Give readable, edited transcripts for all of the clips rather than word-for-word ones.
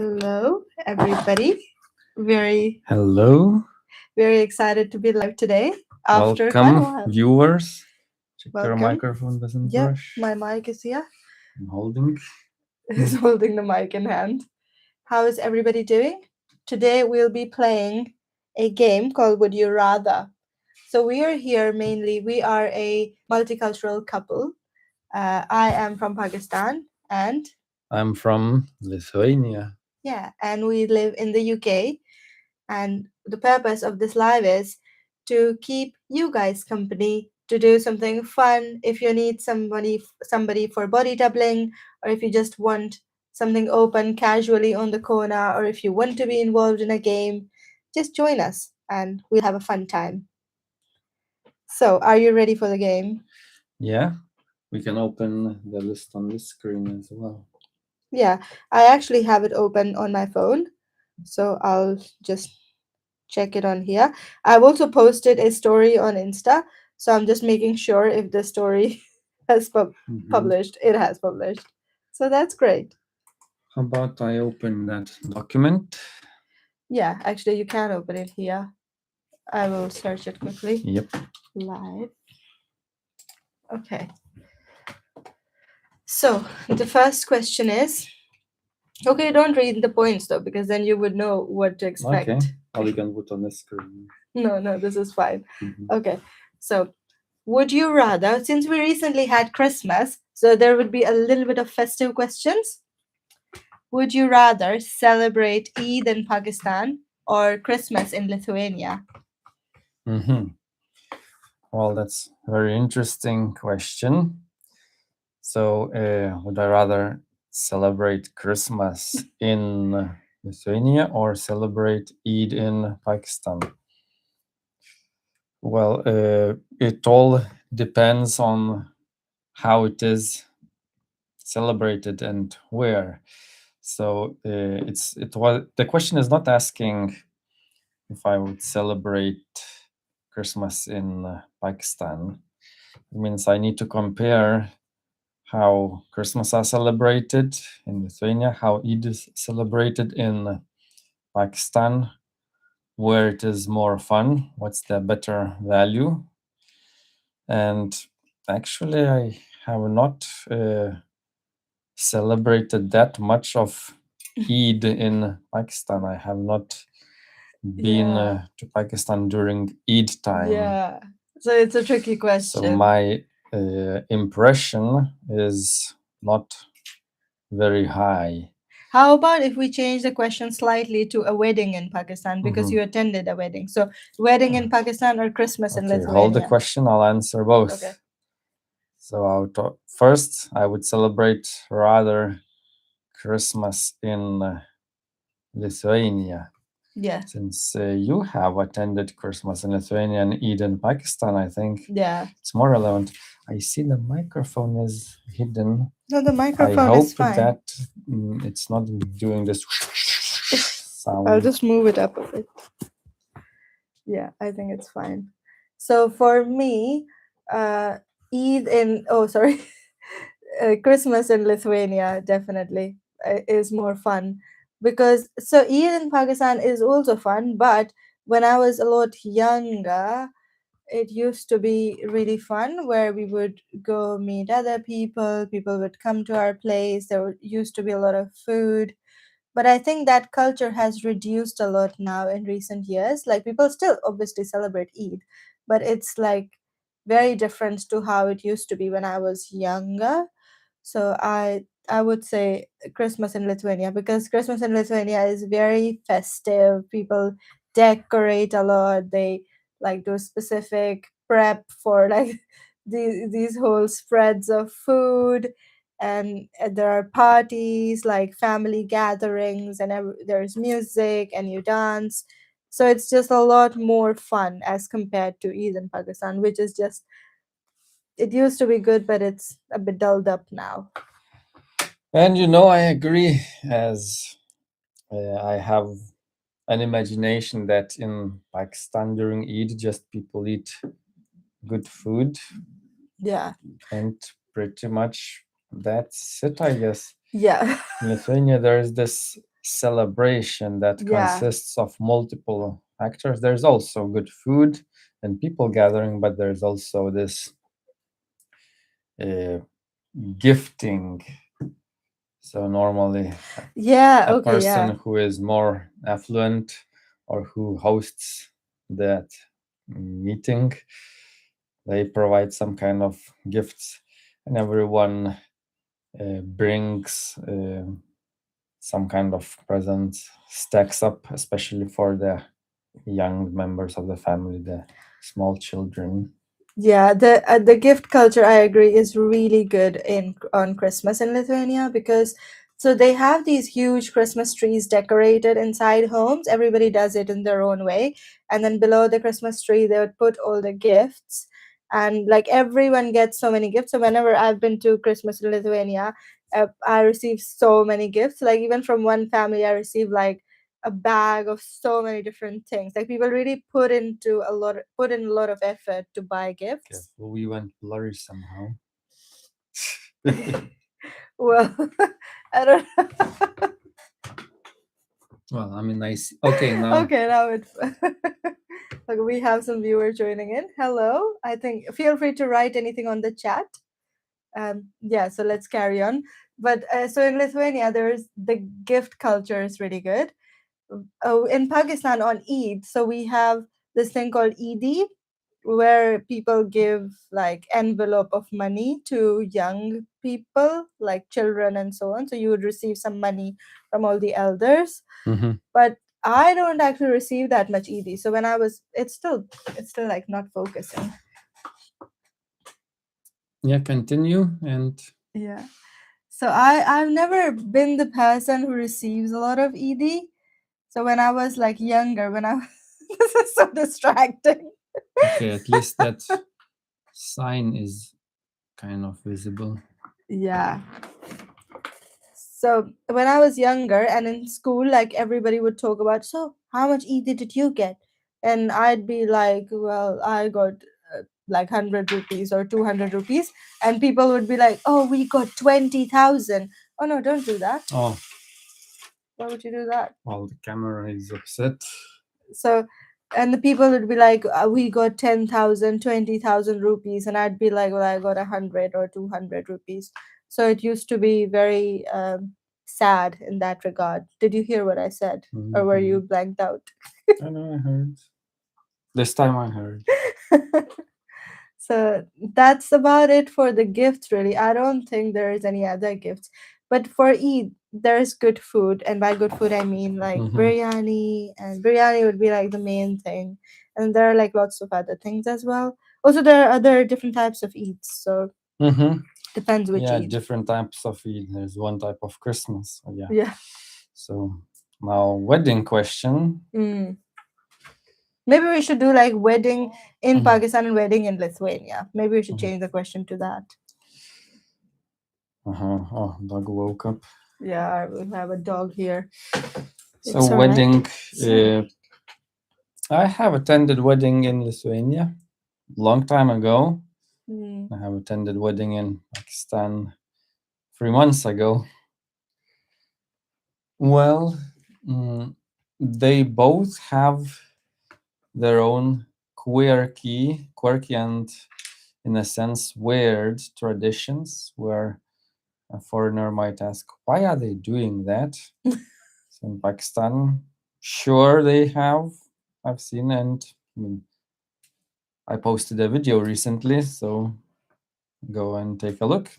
Hello, everybody. Very, Hello, very excited to be live today after quite a welcome while. viewers. Check your Welcome. microphone doesn't Yep, brush. my mic is here. I'm holding. He's holding the mic in hand. How is everybody doing? Today we'll be playing a game called Would You Rather. So we are here mainly, we are a multicultural couple. I am from Pakistan and I'm from Lithuania. yeah, and we live in the UK. And the purpose of this live is to keep you guys company, to do something fun. If you need somebody for body doubling, or if you just want something open casually on the corner, or if you want to be involved in a game, just join us and we'll have a fun time. So, are you ready for the game? Yeah, we can open the list on this screen as well. Yeah, I actually have it open on my phone. So, I'll just check it on here. I've also posted a story on Insta, so I'm just making sure if the story has published. It has published, so that's great. How about I open that document? Yeah, actually, you can open it here. I will search it quickly. Yep. Live. Okay. So the first question is. Okay, don't read the points though, because then you would know what to expect. Okay. All you can put on the screen. No, this is fine. Mhm. Okay, so would you rather, since we recently had Christmas, so there would be a little bit of festive questions. Would you rather celebrate Eid in Pakistan or Christmas in Lithuania? Mhm. Well, that's a very interesting question. So, would I rather celebrate Christmas in Lithuania or celebrate Eid in Pakistan? Well, it all depends on how it is celebrated and where. So the question is not asking if I would celebrate Christmas in Pakistan. It means I need to compare how Christmas are celebrated in Lithuania, how Eid is celebrated in Pakistan, where it is more fun, what's the better value. And actually, I have not celebrated that much of Eid in Pakistan. I have not been Yeah. to Pakistan during Eid time. Yeah. So it's a tricky question. So my impression is not very high. How about if we change the question slightly to a wedding in Pakistan because Mhm. you attended a wedding? So wedding in Pakistan or Christmas in Okay, Lithuania? hold the question. I'll answer both. Okay. So first, I would celebrate rather Christmas in Lithuania. Yeah. Since you have attended Christmas in Lithuania and Eid in Pakistan, I think Yeah. it's more relevant. I see the microphone is hidden. No, the I microphone hope is fine. that it's not doing this sound. I'll just move it up a bit. Yeah, I think it's fine. So for me, Christmas in Lithuania definitely is more fun because so Eid in Pakistan is also fun, but when I was a lot younger, it used to be really fun where we would go meet other people would come to our place, used to be a lot of food, but I think that culture has reduced a lot now in recent years. Like people still obviously celebrate Eid, but it's like very different to how it used to be when I was younger. So I would say Christmas in Lithuania because Christmas in Lithuania is very festive. People decorate a lot. They like do specific prep for like these whole spreads of food, and there are parties like family gatherings, and there's music and you dance. So it's just a lot more fun as compared to Eid in Pakistan, which is just, it used to be good, but it's a bit dulled up now. And I agree, as I have an imagination that in Pakistan during Eid, just people eat good food. Yeah. And pretty much that's it, I guess. Yeah. In Lithuania, there is this celebration that Yeah. consists of multiple factors. There's also good food and people gathering, but there's also this uh, gifting. So normally Yeah, a okay, yeah. person who is more affluent or who hosts that meeting, they provide some kind of gifts, and everyone brings some kind of presents, stacks up, especially for the young members of the family, the small children. Yeah, the gift culture, I agree, is really good in on Christmas in Lithuania, because so they have these huge Christmas trees decorated inside homes. Everybody does it in their own way, and then below the Christmas tree they would put all the gifts, and like everyone gets so many gifts. So whenever I've been to Christmas in Lithuania, I receive so many gifts. Like even from one family, I received like a bag of so many different things. Like people really put in a lot of effort to buy gifts. Careful, we went blurry somehow. Well, I don't Well, I mean, I see. Okay, now. okay, now it like we have some viewers joining in. Hello. I think feel free to write anything on the chat. Yeah, so let's carry on. But so in Lithuania, there's the gift culture is really good. In Pakistan on Eid, so we have this thing called Eid, where people give like envelope of money to young people, like children and so on. So you would receive some money from all the elders. Mhm. But I don't actually receive that much Eid. So when I was, it's still like not focusing. Yeah, continue and. Yeah. So I've never been the person who receives a lot of Eid. So when I was like younger, when I this is so distracting. Okay, at least that sign is kind of visible. Yeah. So when I was younger and in school, like everybody would talk about, so how much Eid did you get? And I'd be like, well, I got like 100 rupees or 200 rupees. And people would be like, oh, we got 20,000. Oh, no, don't do that. Oh, Why would you do that? well, the camera is upset. So, and the people would be like, we got 10,000, 20,000 rupees. And I'd be like, well, I got 100 or 200 rupees. So it used to be very sad in that regard. Did you hear what I said? Or were you blanked out? I know, I heard. This time I heard. So that's about it for the gifts, really. I don't think there is any other gifts. But for Eid, there's good food. And by good food, I mean like biryani. And biryani would be like the main thing. And there are like lots of other things as well. Also, there are other different types of Eids. So depends which Yeah, Eid. different types of Eid. There's one type of Christmas. So yeah. Yeah. So now wedding question. Mm. Maybe we should do like wedding in Pakistan and wedding in Lithuania. Maybe we should change the question to that. Oh, dog woke up. Yeah, we have a dog here. So It's all wedding. right. I have attended wedding in Lithuania long time ago. Mm. I have attended wedding in Pakistan 3 months ago. Well, they both have their own quirky and, in a sense, weird traditions where a foreigner might ask, why are they doing that? So in Pakistan, sure they have. I've seen, and I posted a video recently, so go and take a look.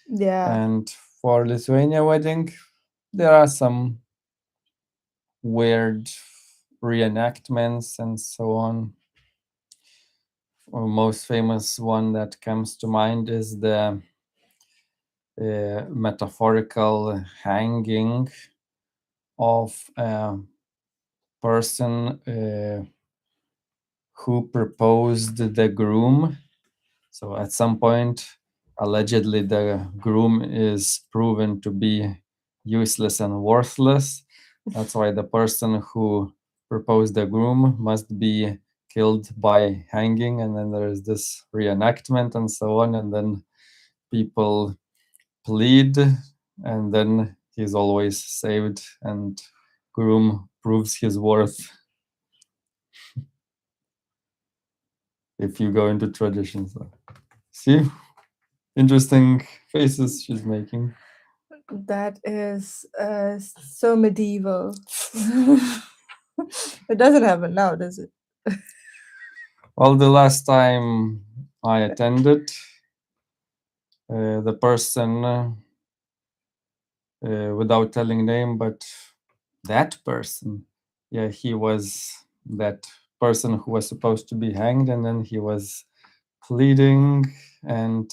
Yeah. And for Lithuania wedding, there are some weird reenactments and so on. Most famous one that comes to mind is the metaphorical hanging of a person who proposed the groom. So at some point, allegedly, the groom is proven to be useless and worthless. That's why the person who proposed the groom must be killed by hanging. And then there's this reenactment and so on. And then people plead, and then he's always saved, and groom proves his worth if you go into traditions. See, interesting faces she's making. That is so medieval. It doesn't happen now, does it? Well, the last time I attended, the person, without telling name, but that person, yeah, he was that person who was supposed to be hanged, and then he was pleading, and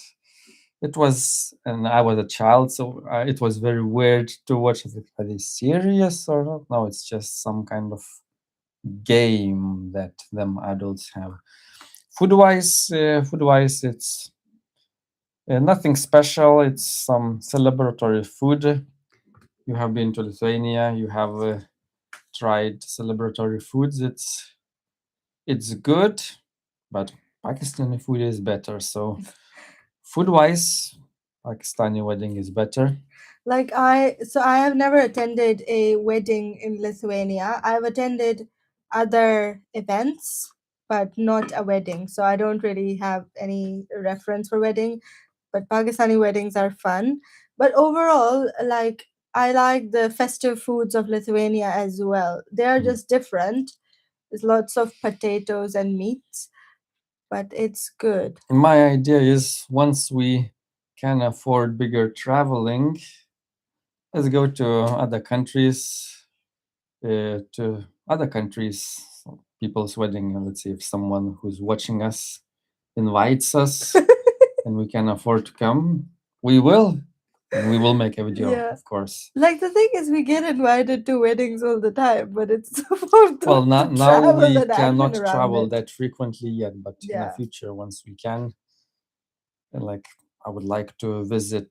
it was, and I was a child, so it was very weird to watch. Are they serious or not? No, it's just some kind of game that them adults have. Food wise, it's nothing special. It's some celebratory food. You have been to Lithuania. You have tried celebratory foods. It's good, but Pakistani food is better. So food-wise, Pakistani wedding is better. Like I have never attended a wedding in Lithuania. I've attended other events, but not a wedding. So I don't really have any reference for wedding. But Pakistani weddings are fun. But overall, like I like the festive foods of Lithuania as well. They are Mm. just different. There's lots of potatoes and meats, but it's good. My idea is once we can afford bigger traveling, let's go to other countries, to other countries, people's wedding. Let's see if someone who's watching us invites us and we can afford to come, we will. And we will make a video, Yeah. of course. Like the thing is, we get invited to weddings all the time, but it's about Well, the now travel we and admin cannot around travel it. that frequently yet, but in the Yeah. future, once we can, and like I would like to visit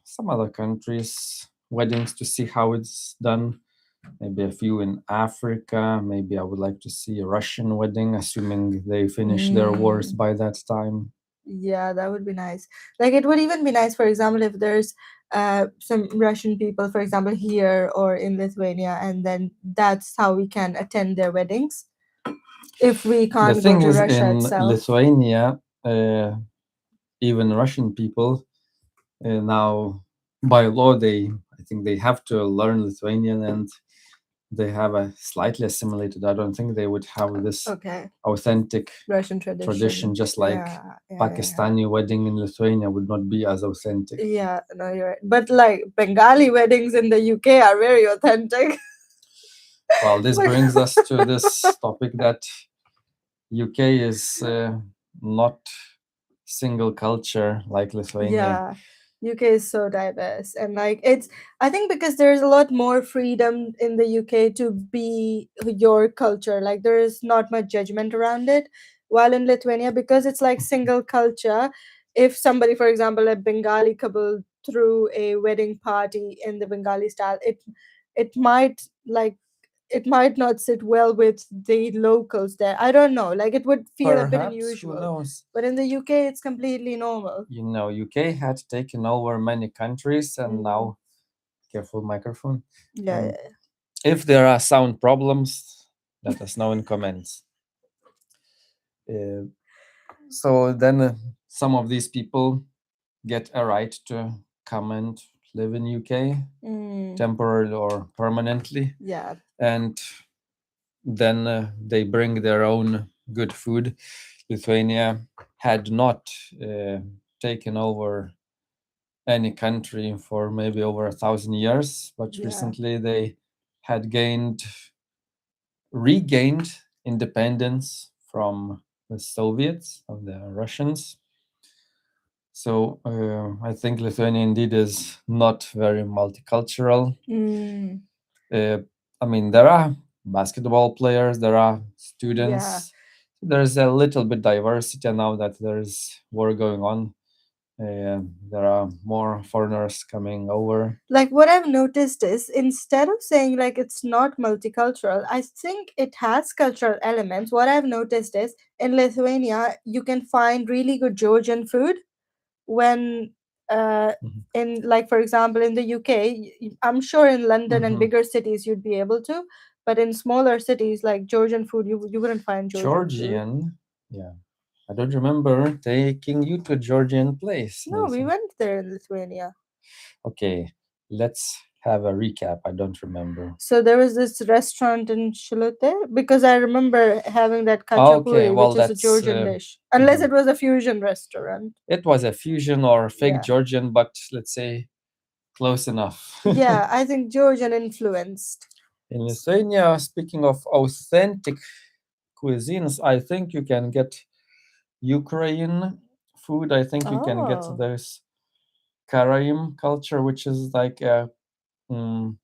some other countries' weddings to see how it's done. Maybe a few in Africa. Maybe I would like to see a Russian wedding, assuming they finish their wars Mm. by that time. Yeah, that would be nice. Like it would even be nice, for example, if there's some Russian people, for example, here or in Lithuania, and then that's how we can attend their weddings if we The can't go thing to is, Russia in itself. Lithuania, even Russian people now, by law, I think they have to learn Lithuanian, and they have a slightly assimilated. I don't think they would have this Okay. authentic Russian tradition, tradition. just like Yeah. Pakistani wedding in Lithuania would not be as authentic. Yeah, no, you're right. But like Bengali weddings in the UK are very authentic. Well, this Like, brings us to this topic that UK is not single culture like Lithuania. yeah, UK is so diverse. And like it's I think because there's a lot more freedom in the UK to be your culture. Like there is not much judgment around it. While in Lithuania, because it's like single culture, if somebody, for example, a Bengali couple threw a wedding party in the Bengali style, it might like it might not sit well with the locals there. I don't know. Like it would feel a bit Perhaps, who unusual. knows? But in the UK, it's completely normal. You know, UK had taken over many countries, and Mm. now, careful microphone. Yeah, yeah, yeah. If there are sound problems, let us know in comments. Uh, so then some of these people get a right to come and live in UK Mm. temporarily or permanently, Yeah. and then they bring their own good food. Lithuania had not taken over any country for maybe over 1,000 years, but Yeah. recently they had regained independence from the Soviets, of the Russians. So I think Lithuania indeed is not very multicultural. Mm. Uh, I mean, there are basketball players, there are Yeah. students. There's a little bit diversity now that there's war going on. There are more foreigners coming over. Like what I've noticed is instead of saying like it's not multicultural, I think it has cultural elements. What I've noticed is in Lithuania, you can find really good Georgian food when uh, Mhm. in, like, for example, in the UK, I'm sure in London and Mhm. bigger cities you'd be able to, but in smaller cities like Georgian food, you wouldn't find Georgian food. Georgian, yeah. I don't remember taking you to a Georgian place, No, we Nelson. went there in Lithuania. Okay, let's have a recap. I don't remember. So there was this restaurant in Shilute because I remember having that Okay, khachapuri, well, which is a that's Georgian dish, unless mhm. it was a fusion restaurant. It was a fusion or fake Yeah, Georgian, but let's say close enough. yeah, I think Georgian influenced. In Lithuania, speaking of authentic cuisines, I think you can get Ukraine food. I think you can get Oh, this Karaim culture, which is like mm,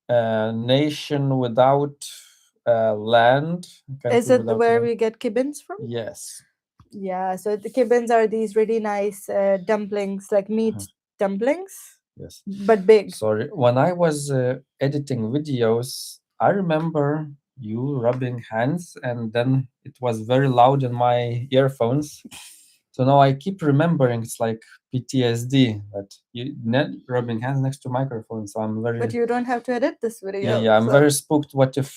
a nation without land, a is country it without where land. we get kibbins from? Yes. Yeah, so the kibbins are these really nice dumplings, like Uh-huh. meat dumplings, Yes. but big. Sorry. When I was editing videos, I remember you rubbing hands, and then it was very loud in my earphones. So now I keep remembering it's like PTSD that you rubbing hands next to microphone. So I'm But very you don't have to edit this yeah, video, yeah, I'm so very spooked. What if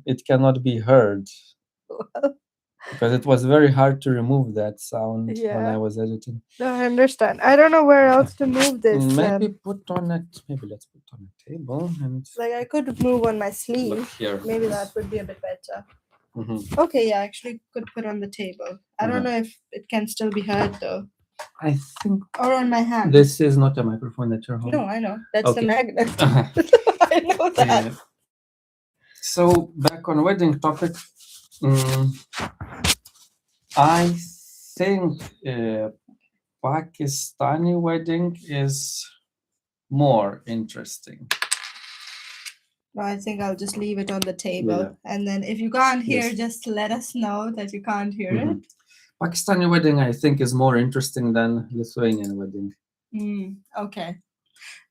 it cannot be heard? Because it was very hard to remove that sound when I yeah. was editing. No, I understand. I don't know where else to move this. Maybe put on it. Maybe let's put on a table and Like I could move on my look sleeve. here. Maybe that would be a bit better. Mhm. Okay, yeah, actually could put on the table. I don't know if it can still be heard though. I think Or on my hand. this is not a microphone that you're holding. No, I know. That's the Okay. magnet. Uh-huh. I know that. So back on wedding topic, mm, I think Pakistani wedding is more interesting. No, I think I'll just leave it on the table. Yeah. And then if you can't hear, Yes. just let us know that you can't hear Mhm. it. Pakistani wedding, I think, is more interesting than Lithuanian wedding. Okay.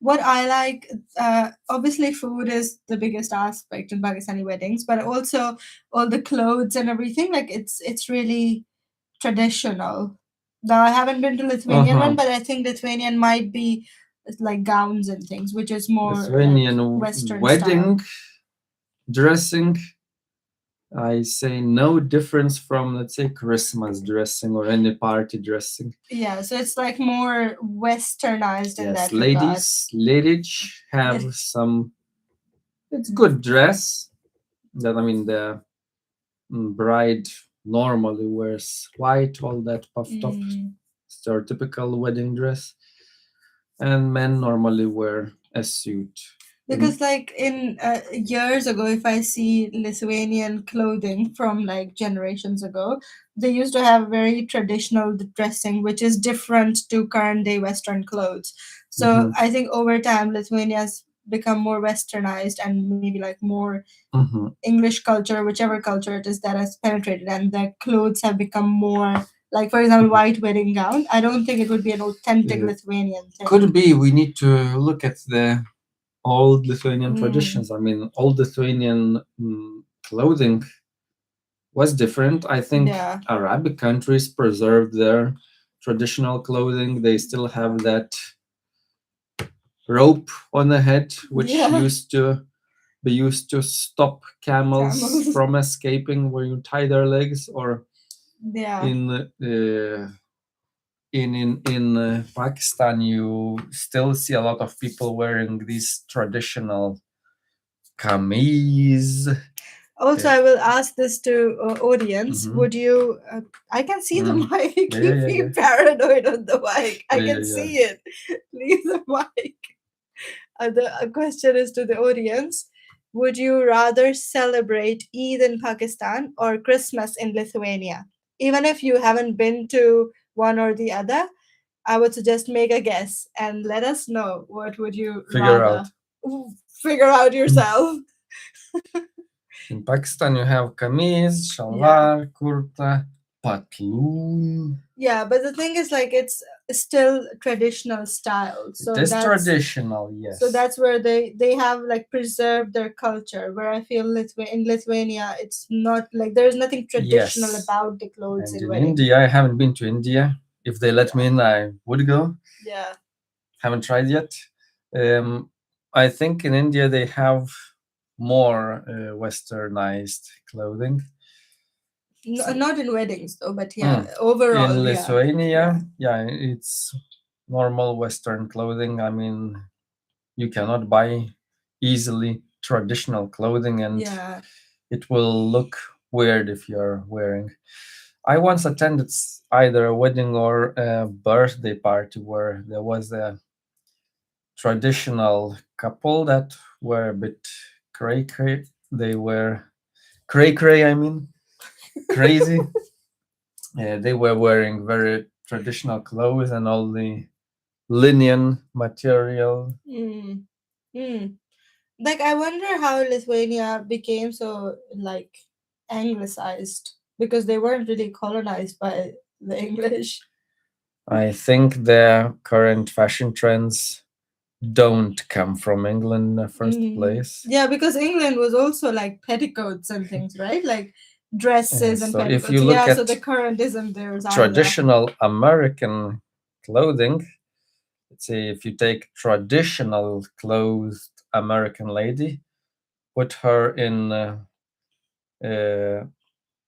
What I like, obviously, food is the biggest aspect in Pakistani weddings, but also all the clothes and everything. Like it's really traditional. Now I haven't been to Lithuanian one, but I think Lithuanian might be like gowns and things, which is more like Lithuanian Western wedding style. dressing, I say no difference from, let's say, Christmas dressing or any party dressing. Yeah, so it's like more westernized in Yes, that regard. ladies have some. It's good dress. That I mean, the bride normally wears white, all that puffed up, stereotypical wedding dress, and men normally wear a suit. Because like in years ago, if I see Lithuanian clothing from like generations ago, they used to have very traditional dressing, which is different to current day Western clothes. So I think over time, Lithuania's become more westernized and maybe like more English culture, whichever culture it is that has penetrated, and the clothes have become more like, for example, white wedding gown. I don't think it would be an authentic Lithuanian thing. Could be. We need to look at the old Lithuanian traditions. I mean, old Lithuanian clothing was different. I think Arabic countries preserved their traditional clothing. They still have that rope on the head, which used to be used to stop camels from escaping, where you tie their legs, or in Pakistan, you still see a lot of people wearing these traditional kameez. Also, I will ask this to audience. Would you? I can see the mic. You keep being paranoid on the mic. I can see it. Leave the mic. The question is to the audience. Would you rather celebrate Eid in Pakistan or Christmas in Lithuania? Even if you haven't been to one or the other, I would suggest make a guess and let us know what would you rather. Figure out yourself. In Pakistan, you have kameez, shalwar, kurta, patloon. Yeah, but the thing is, like, it's still traditional style. So It is that's traditional, yes. so that's where they have like preserved their culture. Where I feel in Lithuania, it's not like there's nothing traditional about the clothes And in in wedding. India, I haven't been to India. if they let me in, I would go. Yeah. Haven't tried yet. Um, I think in India they have more westernized clothing. Not in weddings though, but yeah, Mm. In overall, yeah. Yeah. Lithuania, yeah, it's normal Western clothing. I mean, you cannot buy easily traditional clothing, and Yeah. it will look weird if you're wearing. I once attended either a wedding or a birthday party where there was a traditional couple that were a bit cray cray. They were cray cray, I mean, crazy. They were wearing very traditional clothes and all the linen material. Mm. Mm. Like, I wonder how Lithuania became so, like, anglicized because they weren't really colonized by the English. I think the current fashion trends don't come from England in the first place. Yeah, because England was also like petticoats and things, right? Like dresses and So if you petticoats. look Yeah, so the at current isn't theirs either. traditional American clothing, let's say if you take traditional clothed American lady, put her in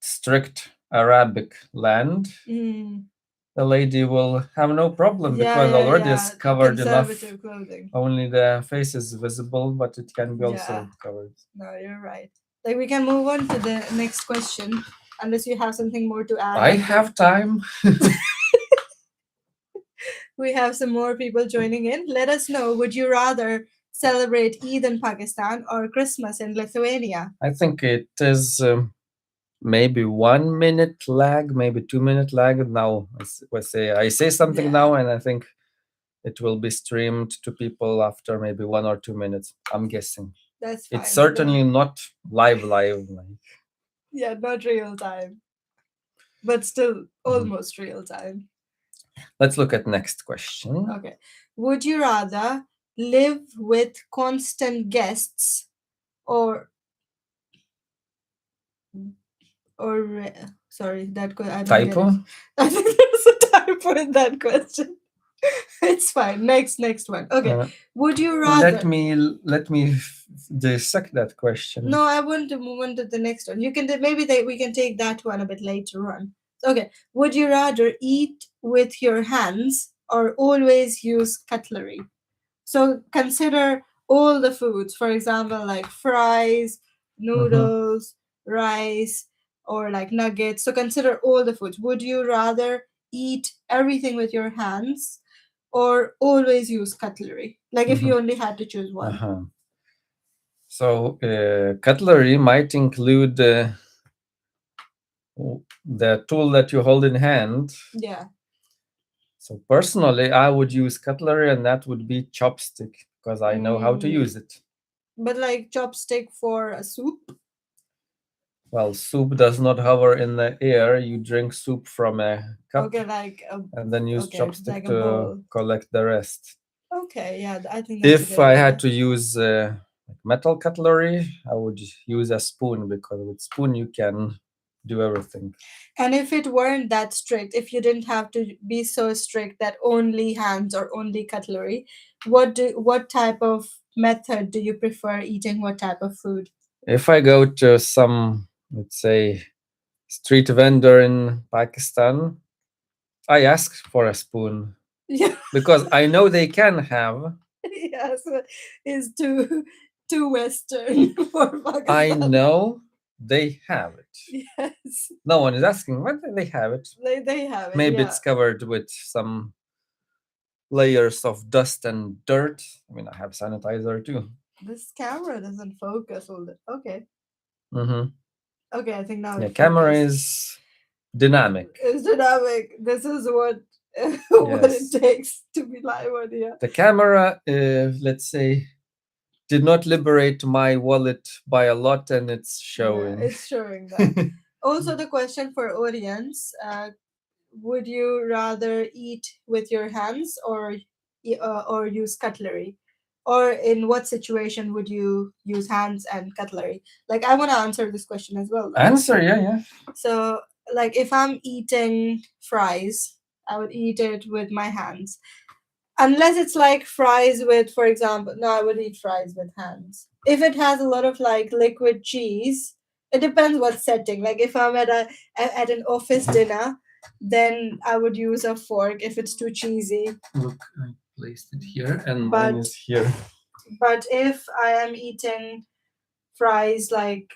strict Arabic land, the lady will have no problem Yeah, because yeah, already yeah. it's covered enough. Conservative clothing. Only the face is visible, but it can be Yeah. also covered. No, you're right. Like, we can move on to the next question, unless you have something more to add I on to. have time. We have some more people joining in. Let us know, would you rather celebrate Eid in Pakistan or Christmas in Lithuania? I think it is maybe 1 minute lag, maybe 2 minute lag. Now, let's say I say something now, and I think it will be streamed to people after maybe 1 or 2 minutes. I'm guessing. That's fine. It's certainly not live. Like. Yeah, not real time, but still almost real time. Let's look at next question. Okay. Would you rather live with constant guests or or sorry, I didn't get it. Typo? I think there's a typo in that question. It's fine. Next one. Okay. Would you rather? Let me dissect that question. No, I want to move on to the next one. You can we can take that one a bit later on. Okay. Would you rather eat with your hands or always use cutlery? So consider all the foods, for example, like fries, noodles, rice, or like nuggets. So consider all the foods. Would you rather eat everything with your hands or always use cutlery? Like, if you only had to choose one. So cutlery might include the tool that you hold in hand. Yeah. So personally, I would use cutlery, and that would be chopstick because I know how to use it. But like chopstick for a soup? Well, soup does not hover in the air. You drink soup from a cup. Okay, like and then use chopstick like to collect the rest. Okay, yeah, I think that's If I had to use metal cutlery, I would use a spoon because with spoon you can do everything. And if it weren't that strict, if you didn't have to be so strict that only hands or only cutlery, what type of method do you prefer eating? What type of food? If I go to some, let's say, street vendor in Pakistan, I ask for a spoon. Yeah. Because I know they can have. Yes, is too Western for Pakistan. I know they have it. Yes. No one is asking, but they have it. They have it. Maybe yeah. it's covered with some layers of dust and dirt. I mean, I have sanitizer too. This camera doesn't focus all the. Okay. Mm-hmm. Okay, I think now The it camera focused. is dynamic. It's dynamic. This is what what it takes to be live on here. The camera, let's say, did not liberate my wallet by a lot, and it's showing. Yeah, it's showing that. Also, the question for audience: would you rather eat with your hands or use cutlery? Or in what situation would you use hands and cutlery? Like, I want to answer this question as well. Though. Answer, yeah. So, like, if I'm eating fries I would eat it with my hands. Unless it's like fries with, for example, no, I would eat fries with hands. If it has a lot of like liquid cheese, it depends what setting. Like if I'm at at an office dinner, then I would use a fork if it's too cheesy. Look, I placed it here, and mine But is here. but if I am eating fries like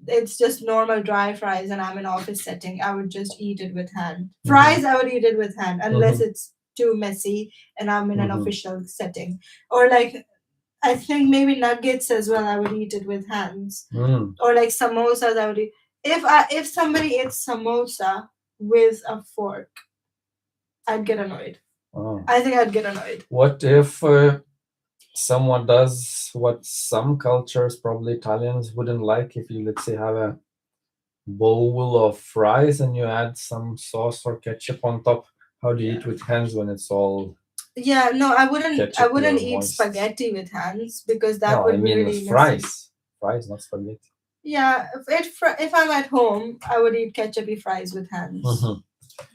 it's just normal dry fries and I'm in office setting, I would just eat it with hand. Fries, I would eat it with hand unless it's too messy and I'm in an official setting. Or like I think maybe nuggets as well, I would eat it with hands. Or like samosas, I would eat. If somebody eats samosa with a fork, I'd get annoyed. Oh. I think I'd get annoyed. What if someone does what some cultures, probably Italians, wouldn't like? If you, let's say, have a bowl of fries and you add some sauce or ketchup on top, how do you eat with hands when it's all? Yeah, no, I wouldn't. I Ketchup wouldn't or eat moist? spaghetti with hands because that No, would I be mean really messy. fries, not spaghetti. Yeah, if I'm at home, I would eat ketchupy fries with hands.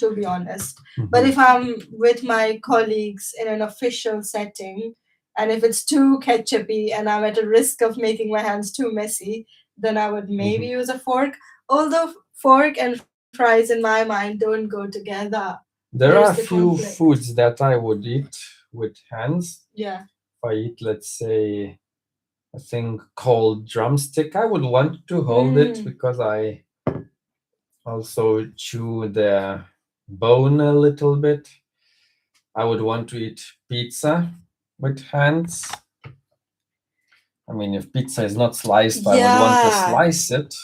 To be honest, but if I'm with my colleagues in an official setting, and if it's too ketchupy and I'm at a risk of making my hands too messy, then I would maybe use a fork. Although fork and fries in my mind don't go together. There There's are the a few conflict. foods that I would eat with hands. Yeah. If I eat, let's say, a thing called drumstick, I would want to hold it because I also chew the bone a little bit. I would want to eat pizza with hands. I mean, if pizza is not sliced, I would want to slice it.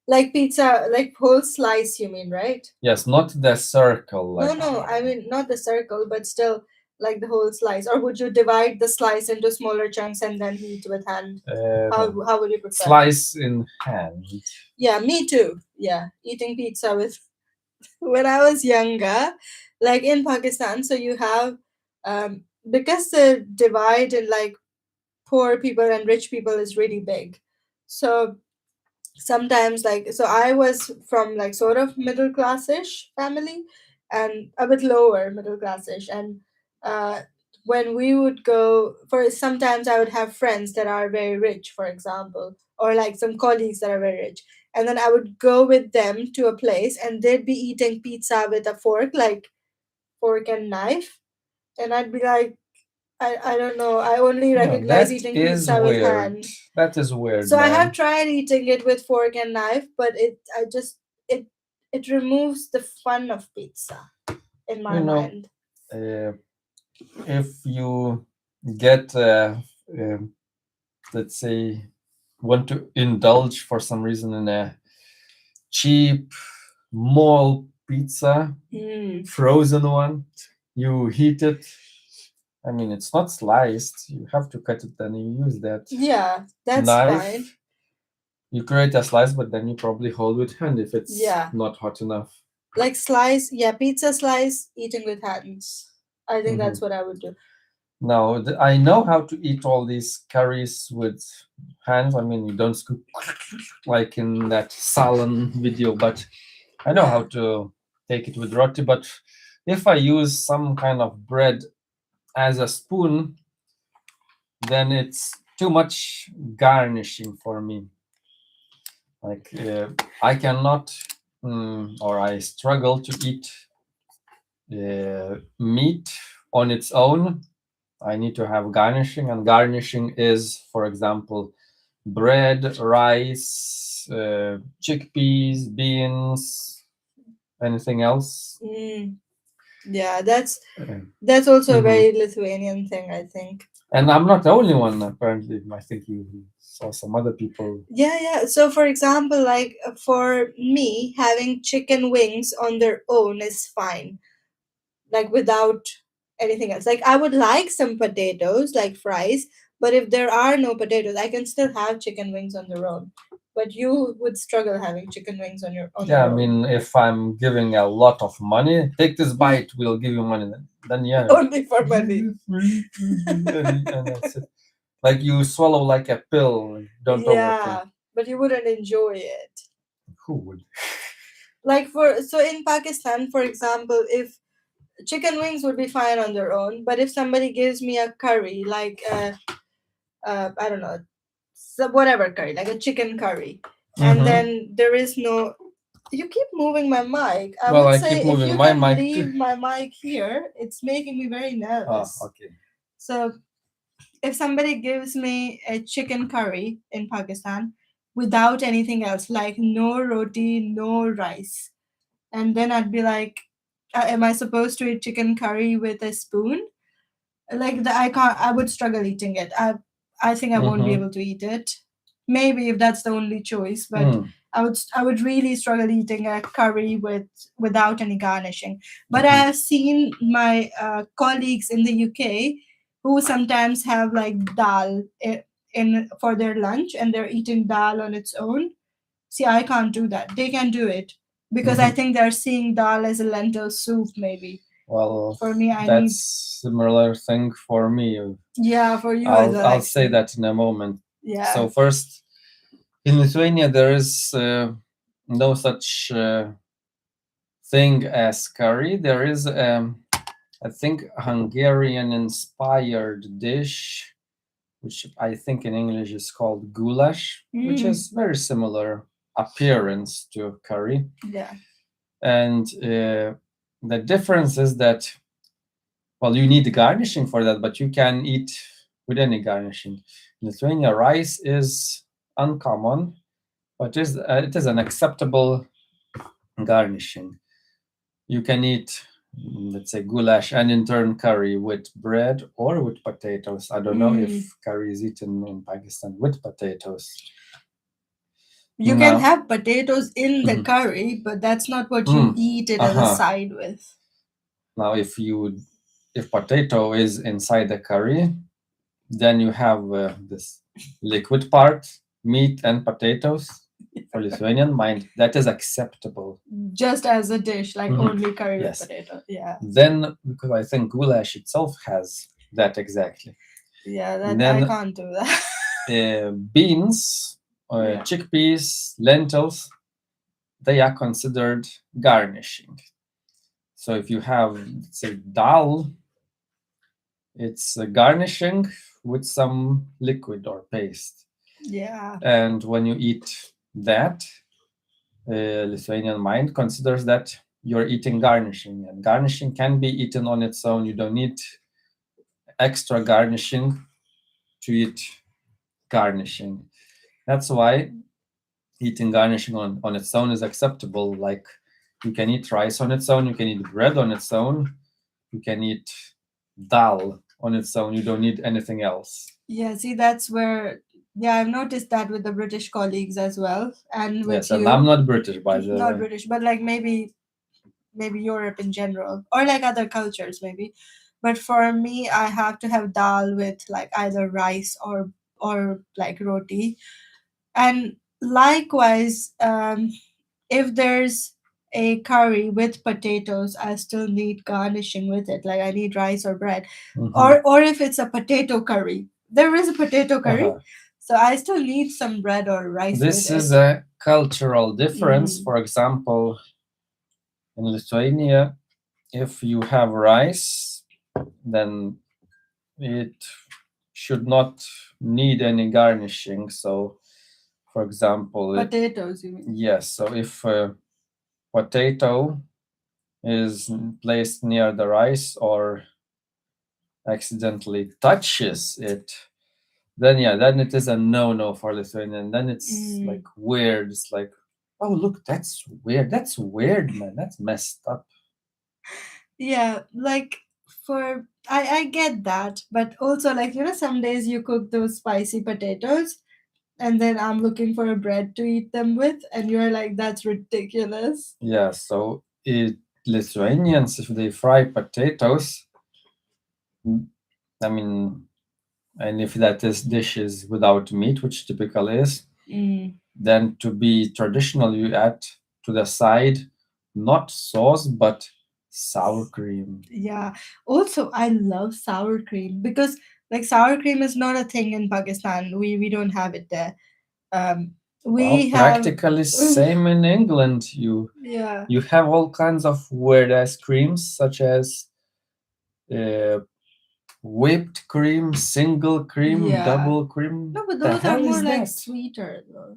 Like pizza, like whole slice, you mean, right? Yes, not the circle. Like, No, I mean not the circle, but still like the whole slice. Or would you divide the slice into smaller chunks and then eat with hand? How would you prefer? Slice in hand. Yeah, me too. Yeah, eating pizza with. When I was younger, like in Pakistan, so you have because the divide in like poor people and rich people is really big. So sometimes like so I was from like sort of middle classish family and a bit lower middle classish and uh when we would go for sometimes I would have friends that are very rich, for example, or like some colleagues that are very rich, and then I would go with them to a place and they'd be eating pizza with a fork, like fork and knife, and I'd be like, I don't know. I only recognize eating pizza with hand. That is weird. So I have tried eating it with fork and knife, but it it removes the fun of pizza in my mind. If you get let's say want to indulge for some reason in a cheap mall pizza, frozen one, you heat it. I mean, it's not sliced. You have to cut it, then you use that. Yeah, that's knife. fine. You create a slice, but then you probably hold with hand if it's not hot enough. Like slice, yeah, pizza slice, eating with hands. I think that's what I would do. Now, I know how to eat all these curries with hands. I mean, you don't scoop like in that Salon video, but I know how to take it with roti. But if I use some kind of bread as a spoon, then it's too much garnishing for me. Like I cannot, or I struggle to eat meat on its own. I need to have garnishing, and garnishing is, for example, bread, rice, chickpeas, beans, anything else. Yeah, that's also a very Lithuanian thing, I think. And I'm not the only one, apparently. I think you saw some other people. Yeah. So, for example, like for me, having chicken wings on their own is fine, like without anything else. Like I would like some potatoes, like fries, but if there are no potatoes, I can still have chicken wings on their own. But you would struggle having chicken wings on your own. Yeah, I mean, if I'm giving a lot of money, take this bite, we'll give you money. Then yeah. Only for money. and that's it. Like you swallow like a pill. Don't overthink. But you wouldn't enjoy it. Who would? Like so in Pakistan, for example, if chicken wings would be fine on their own, but if somebody gives me a curry, like I don't know, whatever curry, like a chicken curry, and Mm-hmm. then there is no. You keep moving my mic. I Well, would I say keep if moving you my can mic too. leave my mic here, it's making me very Ah, nervous. okay. So if somebody gives me a chicken curry in Pakistan without anything else, like no roti, no rice, and then I'd be like, am I supposed to eat chicken curry with a spoon? Like the I can't. I would struggle eating it. I think I won't be Mm-hmm. able to eat it. Maybe if that's the only choice, but Mm. I would really struggle eating a curry without any garnishing. But I Mm-hmm. have seen my colleagues in the UK who sometimes have like dal in for their lunch, and they're eating dal on its own. See, I can't do that. They can do it because I Mm-hmm. think they're seeing dal as a lentil soup. Maybe Well, for me, I need. that's similar thing for me. Yeah, for you as I'll well, say actually. that in a moment. Yeah. So first, in Lithuania, there is no such thing as curry. There is, I think, a Hungarian-inspired dish, which I think in English is called goulash, which Mm, is very similar appearance to curry. yeah. And the difference is that, well, you need garnishing for that, but you can eat with any garnishing. In Lithuania, rice is uncommon, but it is an acceptable garnishing. You can eat, let's say, goulash and in turn curry with bread or with potatoes. I don't know Mm. if curry is eaten in Pakistan with potatoes. You can Now, have potatoes in the mhm. curry, but that's not what you Mm, eat it as a uh-huh. side with. Now, if potato is inside the curry, then you have this liquid part, meat and potatoes. For Lithuanian mind, that is acceptable. Just as a dish, like Mhm. only curry with Yes. potato. Yeah. Then, because I think goulash itself has that exactly. Yeah, And that I then can't do that. beans, Yeah. chickpeas, lentils, they are considered garnishing. So if you have, say, dal, it's garnishing with some liquid or paste. Yeah. And when you eat that, Lithuanian mind considers that you're eating garnishing, and garnishing can be eaten on its own. You don't need extra garnishing to eat garnishing. That's why eating garnishing on its own is acceptable. Like you can eat rice on its own, you can eat bread on its own, you can eat dal on its own. You don't need anything else. Yeah, see, that's where, yeah, I've noticed that with the British colleagues as well, and with Yes, and I'm you. not British, by the Not way. British, but like maybe Europe in general, or like other cultures maybe. But for me, I have to have dal with like either rice or like roti. And likewise, if there's a curry with potatoes, I still need garnishing with it. Like I need rice or bread, Mhm. or if it's a potato curry, there is a potato curry, Uh-huh. so I still need some bread or rice with This is it. a cultural difference. Mm, For example, in Lithuania, if you have rice, then it should not need any garnishing. So, for example, potatoes, you mean? yes, so if a potato is placed near the rice or accidentally touches it, then yeah, then it is a no-no for Lithuanian. Then it's like Mm. weird. It's like, oh look, that's weird. That's weird, man. That's messed up. Yeah, like for I get that, but also like some days you cook those spicy potatoes and then I'm looking for a bread to eat them with, and you're like, that's ridiculous. Yeah, so Lithuanians, if they fry potatoes, I mean, and if that is dishes without meat, which typical is, Mm, then to be traditional, you add to the side not sauce but sour cream. yeah. Also, I love sour cream because like sour cream is not a thing in Pakistan. We don't have it there. Um, Well, we have. practically same in England. You Yeah. you have all kinds of weird ice creams, such as uh, whipped cream, single cream, Yeah. double cream. No, but The those are hell more is like that? sweeter though.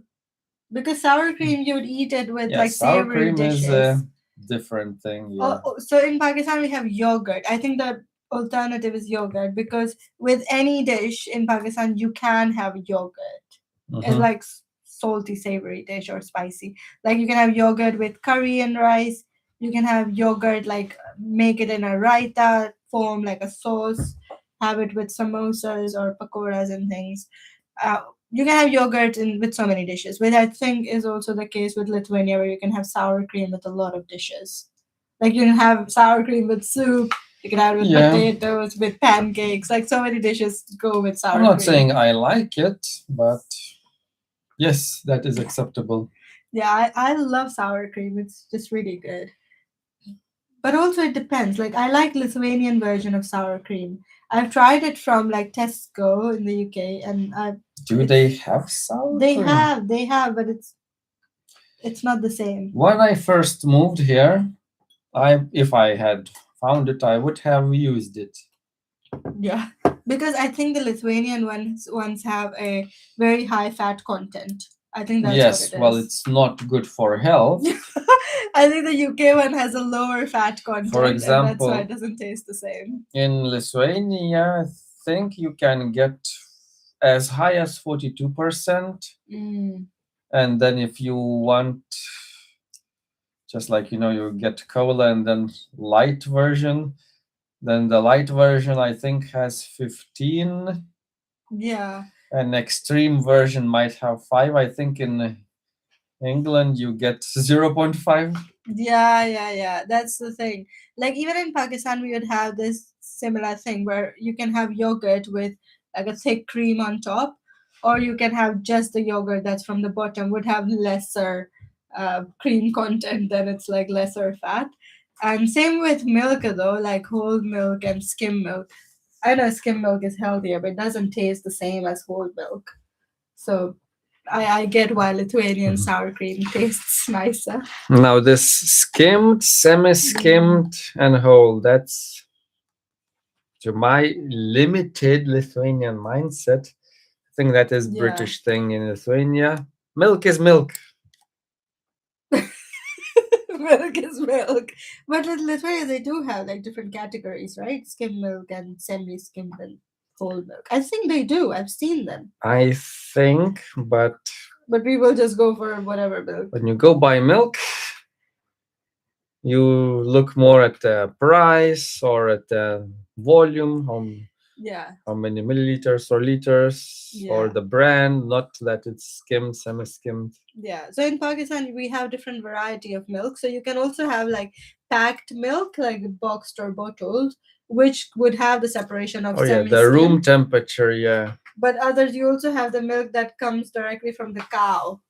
Because sour cream, you would eat it with Yeah, like sour savory cream is a dishes. different thing. Oh, Yeah. oh, so in Pakistan, we have yogurt. I think the alternative is yogurt because with any dish in Pakistan, you can have yogurt. It's Mm-hmm. like salty, savory dish or spicy. Like you can have yogurt with curry and rice. You can have yogurt like make it in a raita form, like a sauce. Have it with samosas or pakoras and things. Uh, you can have yogurt in with so many dishes, which I think is also the case with Lithuania, where you can have sour cream with a lot of dishes. Like you can have sour cream with soup. You can have it with Yeah. potatoes, with pancakes. Like so many dishes go with I'm sour not cream. saying I like it, but yes, that is acceptable. Yeah, I love sour cream. It's just really good. But also it depends. Like I like Lithuanian version of sour cream. I've tried it from like Tesco in the UK, and Do they have sour they cream? have, but it's not the same. When I first moved here, if I had found it, I would have used it. Yeah, because I think the Lithuanian ones have a very high fat content. I think that's what Yes, it well, is. it's not good for health. I think the UK one has a lower fat For content, and that's why it example, doesn't taste the same. in Lithuania, I think you can get as high as 42%. Mm. And then if you want, just like, you get cola and then light version, then the light version, I think, has 15. Yeah. An extreme version might have 5. I think in England you get 0.5. Yeah. That's the thing. Like even in Pakistan, we would have this similar thing where you can have yogurt with like a thick cream on top, or you can have just the yogurt that's from the bottom would have lesser cream content, then it's like lesser fat. And same with milk though, like whole milk and skim milk. I know skim milk is healthier, but it doesn't taste the same as whole milk. So I get why Lithuanian sour cream tastes nicer. Now this skimmed, semi-skimmed, and whole, that's to my limited Lithuanian mindset. I think that is Yeah. British thing in Lithuania. Milk is milk. Milk is milk. But in Lithuania, they do have like different categories, right? Skim milk and semi skimmed and whole milk. I think they do. I've seen them. I think, but But we will just go for whatever milk. when you go buy milk, you look more at the price or at the volume, Yeah. how many milliliters or liters, or Yeah. the brand, not that it's skimmed, semi-skimmed. Yeah. So in Pakistan, we have different variety of milk. So you can also have like packed milk, like boxed or bottled, which would have the separation of Oh yeah, semi the room skim. temperature, yeah. But others, you also have the milk that comes directly from the cow.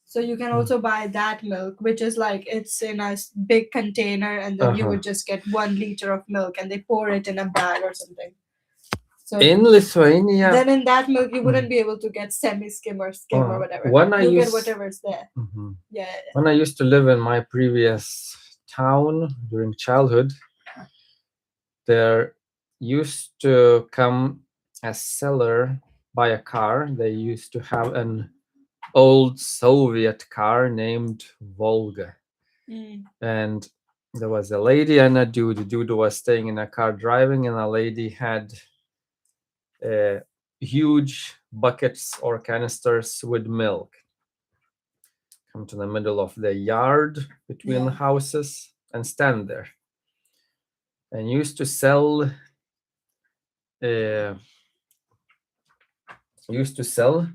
So you can also buy that milk, which is like it's in a big container, and then you Uh-huh. would just get 1 liter of milk, and they pour it in a bag or something. So In Lithuania, then in that milk, you wouldn't be able to get semi skim or skim or whatever. when I You get used whatever's there. Mhm. Yeah. When I used to live in my previous town during childhood, there used to come a seller buy a car. They used to have an old Soviet car named Volga. Mm. And there was a lady and a dude. The dude was staying in a car driving, and a lady had huge buckets or canisters with milk. Come to the middle of the yard between Yeah. houses and stand there. And used to sell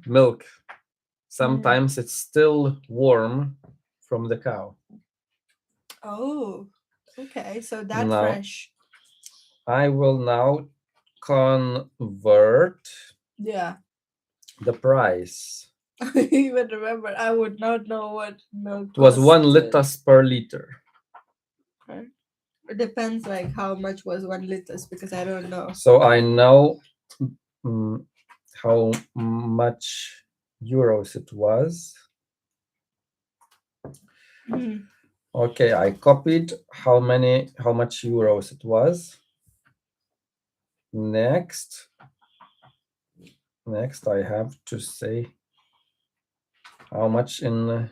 milk. Sometimes it's still warm from the cow. Oh, okay. So that Now fresh. I will now convert Yeah. the price. I even remember. I would not know what milk It was cost. 1 liters per liter. Okay. It depends like how much was 1 liters because I don't know. So I know mm, how much euros it was. Mm. Okay, I copied how much euros it was. Next, I have to say how much in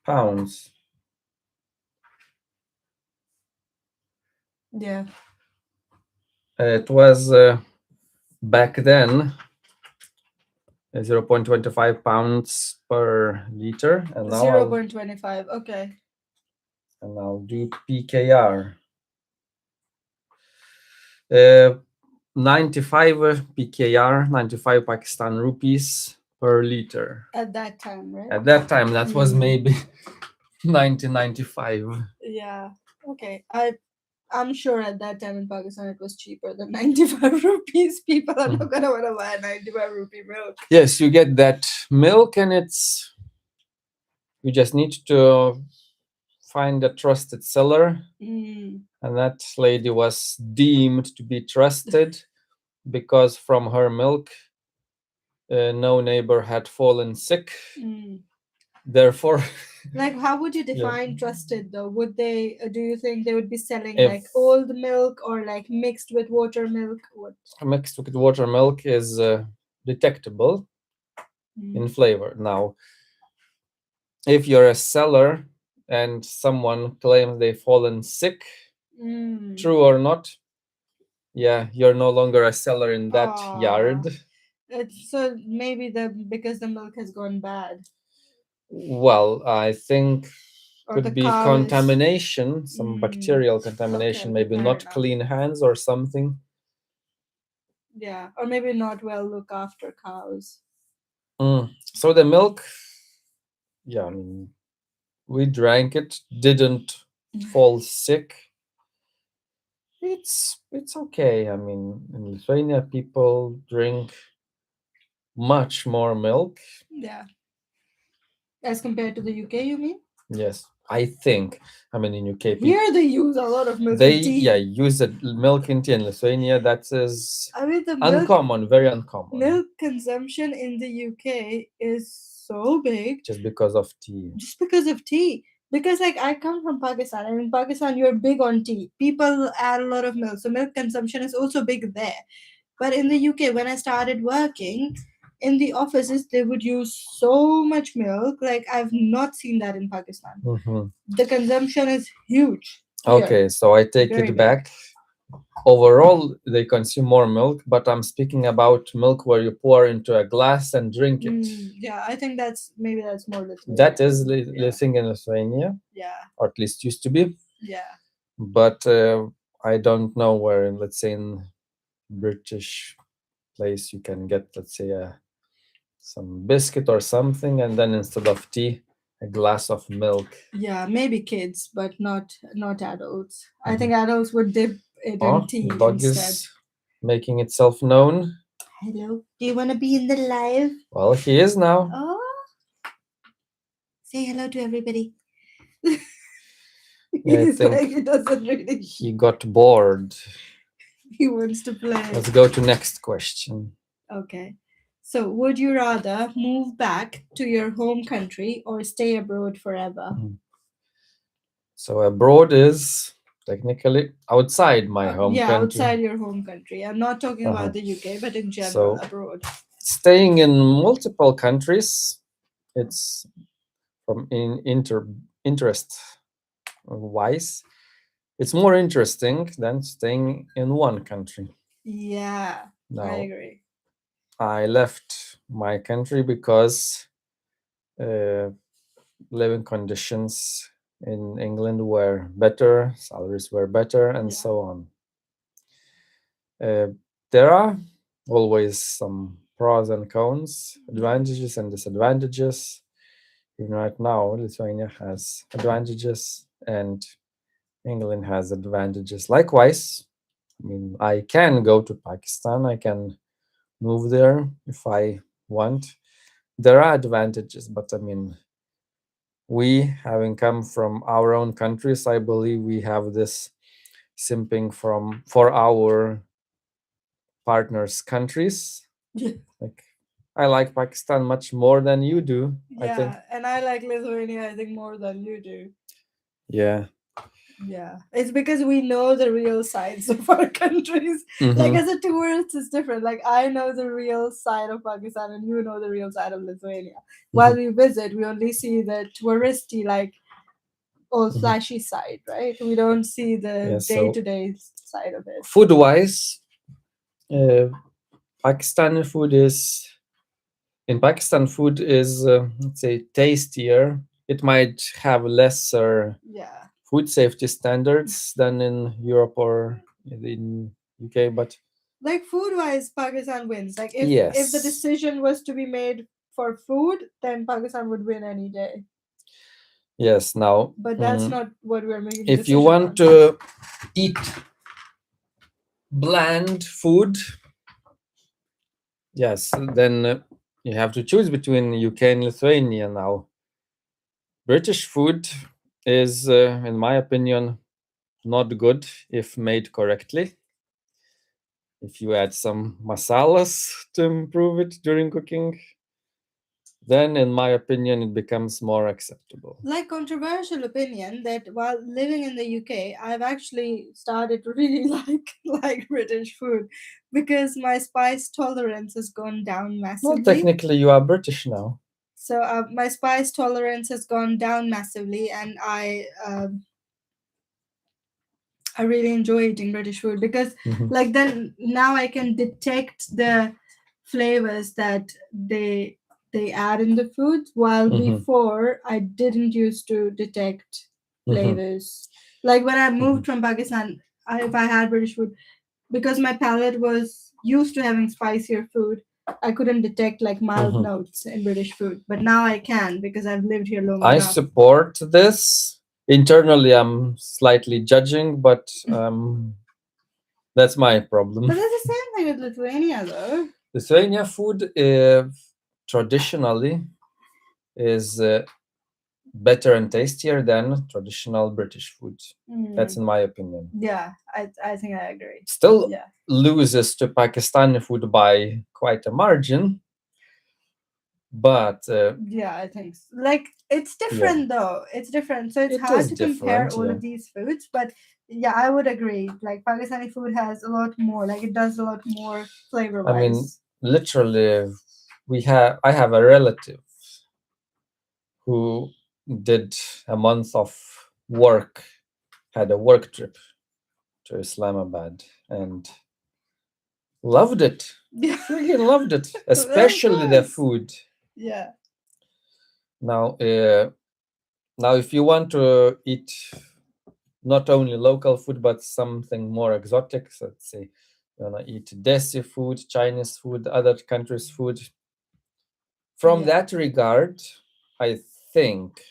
pounds. Yeah. It was back then 0.25 pounds per liter, and now 0.25. Okay. I'll do PKR. 95 PKR, 95 Pakistan rupees per liter. At that time, right? At that time, that was maybe 1995. Yeah. Okay. I'm sure at that time in Pakistan it was cheaper than 95 rupees. People are not gonna want to buy 95 rupee milk. Yes, you get that milk, and you just need to find a trusted seller, and that lady was deemed to be trusted because from her milk no neighbor had fallen sick. Therefore, like, how would you define trusted though? Would they, do you think they would be selling like old milk or like mixed with water milk? What? Mixed with water milk is detectable in flavor. Now, if you're a seller and someone claims they've fallen sick, true or not, yeah, you're no longer a seller in that yard. So maybe because the milk has gone bad. Well, I think Or could be contamination, some bacterial contamination, Okay, maybe fair not enough. clean hands or something. Yeah, or maybe not well look after cows. So the milk, yeah, I mean, we drank it, didn't fall sick. It's okay. I mean, in Lithuania, people drink much more milk. Yeah. As compared to the UK, you mean? Yes, I think. I mean, in UK, Here they use a lot of milk they in tea. use the milk in tea. In Lithuania, that is I mean, the uncommon, very uncommon. milk consumption in the UK is so big just because of tea. just because of tea. Because like I come from Pakistan, and in Pakistan you're big on tea. People add a lot of milk, so milk consumption is also big there. But in the UK, when I started working in the offices, they would use so much milk. Like I've not seen that in Pakistan. The consumption is huge. Here. Okay, so I take Very it big. back. Overall, they consume more milk, but I'm speaking about milk where you pour into a glass and drink it. Yeah, I think that's more Lithuania. That is the thing in Lithuania, Yeah. or at least used to be. Yeah. But I don't know where, let's say, in British place you can get, let's say, some biscuit or something, and then instead of tea, a glass of milk. Yeah, maybe kids, but not adults. I think adults would dip it in tea Dog instead. is making itself known. Hello, do you want to be in the live? Well, he is now. Oh, say hello to everybody. Yeah, I He's think like, he doesn't really. he got bored. He wants to play. Let's go to next question. Okay. So, would you rather move back to your home country or stay abroad forever? So abroad is technically outside my home yeah, country. outside your home country. I'm not talking about the UK, but in general, So, abroad. Staying in multiple countries, it's from interest wise, it's more interesting than staying in one country. Yeah, Now, I agree. I left my country because living conditions in England were better, salaries were better, and so on. There are always some pros and cons, advantages and disadvantages. Even right now, Lithuania has advantages and England has advantages. Likewise, I mean, I can go to Pakistan, I can move there if I want. There are advantages, but I mean, we, having come from our own countries, I believe we have this simping for our partners' countries. Like, I like Pakistan much more than you do. Yeah, I think. And I like Lithuania, I think, more than you do. Yeah. Yeah, it's because we know the real sides of our countries. Like Hmm. as a tourist, it's different. Like I know the real side of Pakistan, and you know the real side of Lithuania. While Hmm. we visit, we only see the touristy, like all Hmm. flashy side, right? We don't see the Yeah. day So to day side of it. food wise, uh, Pakistani food is in Pakistan food is let's say tastier. It might have lesser Yeah. food safety standards than in Europe or in UK, but Like food wise, Pakistan wins. Like if the yes, decision was to be made for food, then Pakistan would win any day. yes. Now, But that's not what we're making if you decision want on. to eat bland food, yes, then you have to choose between UK and Lithuania. Now, British food is, in my opinion, not good if made correctly. If you add some masalas to improve it during cooking, then in my opinion it becomes more acceptable. Like controversial opinion that while living in the UK, I've actually started to really like British food because my spice tolerance has gone down Well, massively. technically you are British now. So my spice tolerance has gone down massively, and I really enjoy eating British food because, Mhm. like, then now I can detect the flavors that they add in the food, while Mhm. before I didn't used to detect Mhm. flavors. Like when I Mhm. moved from Pakistan, if I had British food, because my palate was used to having spicier food, I couldn't detect like mild Mhm. notes in British food. But now I can because I've lived here long I enough. support this. Internally, I'm slightly judging, but that's my problem. But that's the same thing with Lithuania, though. Lithuania food traditionally is better and tastier than traditional British food. That's in my opinion. Yeah, I think I agree. Still Yeah. loses to Pakistani food by quite a margin, but Yeah, I think so. Like it's yeah, different though. It's different. So it's it hard is to compare different. all Yeah, of these foods, but yeah, I would agree. Like Pakistani food has a lot more. Like it does a lot more flavor I mean, wise. literally, I have a relative who did a month of work, had a work trip to Islamabad, and loved it. Yeah. Freaking loved it, Well, of especially the course. food. Yeah. Now, now, if you want to eat not only local food but something more exotic, so let's say you wanna eat desi food, Chinese food, other countries' food. From Yeah. that regard, I think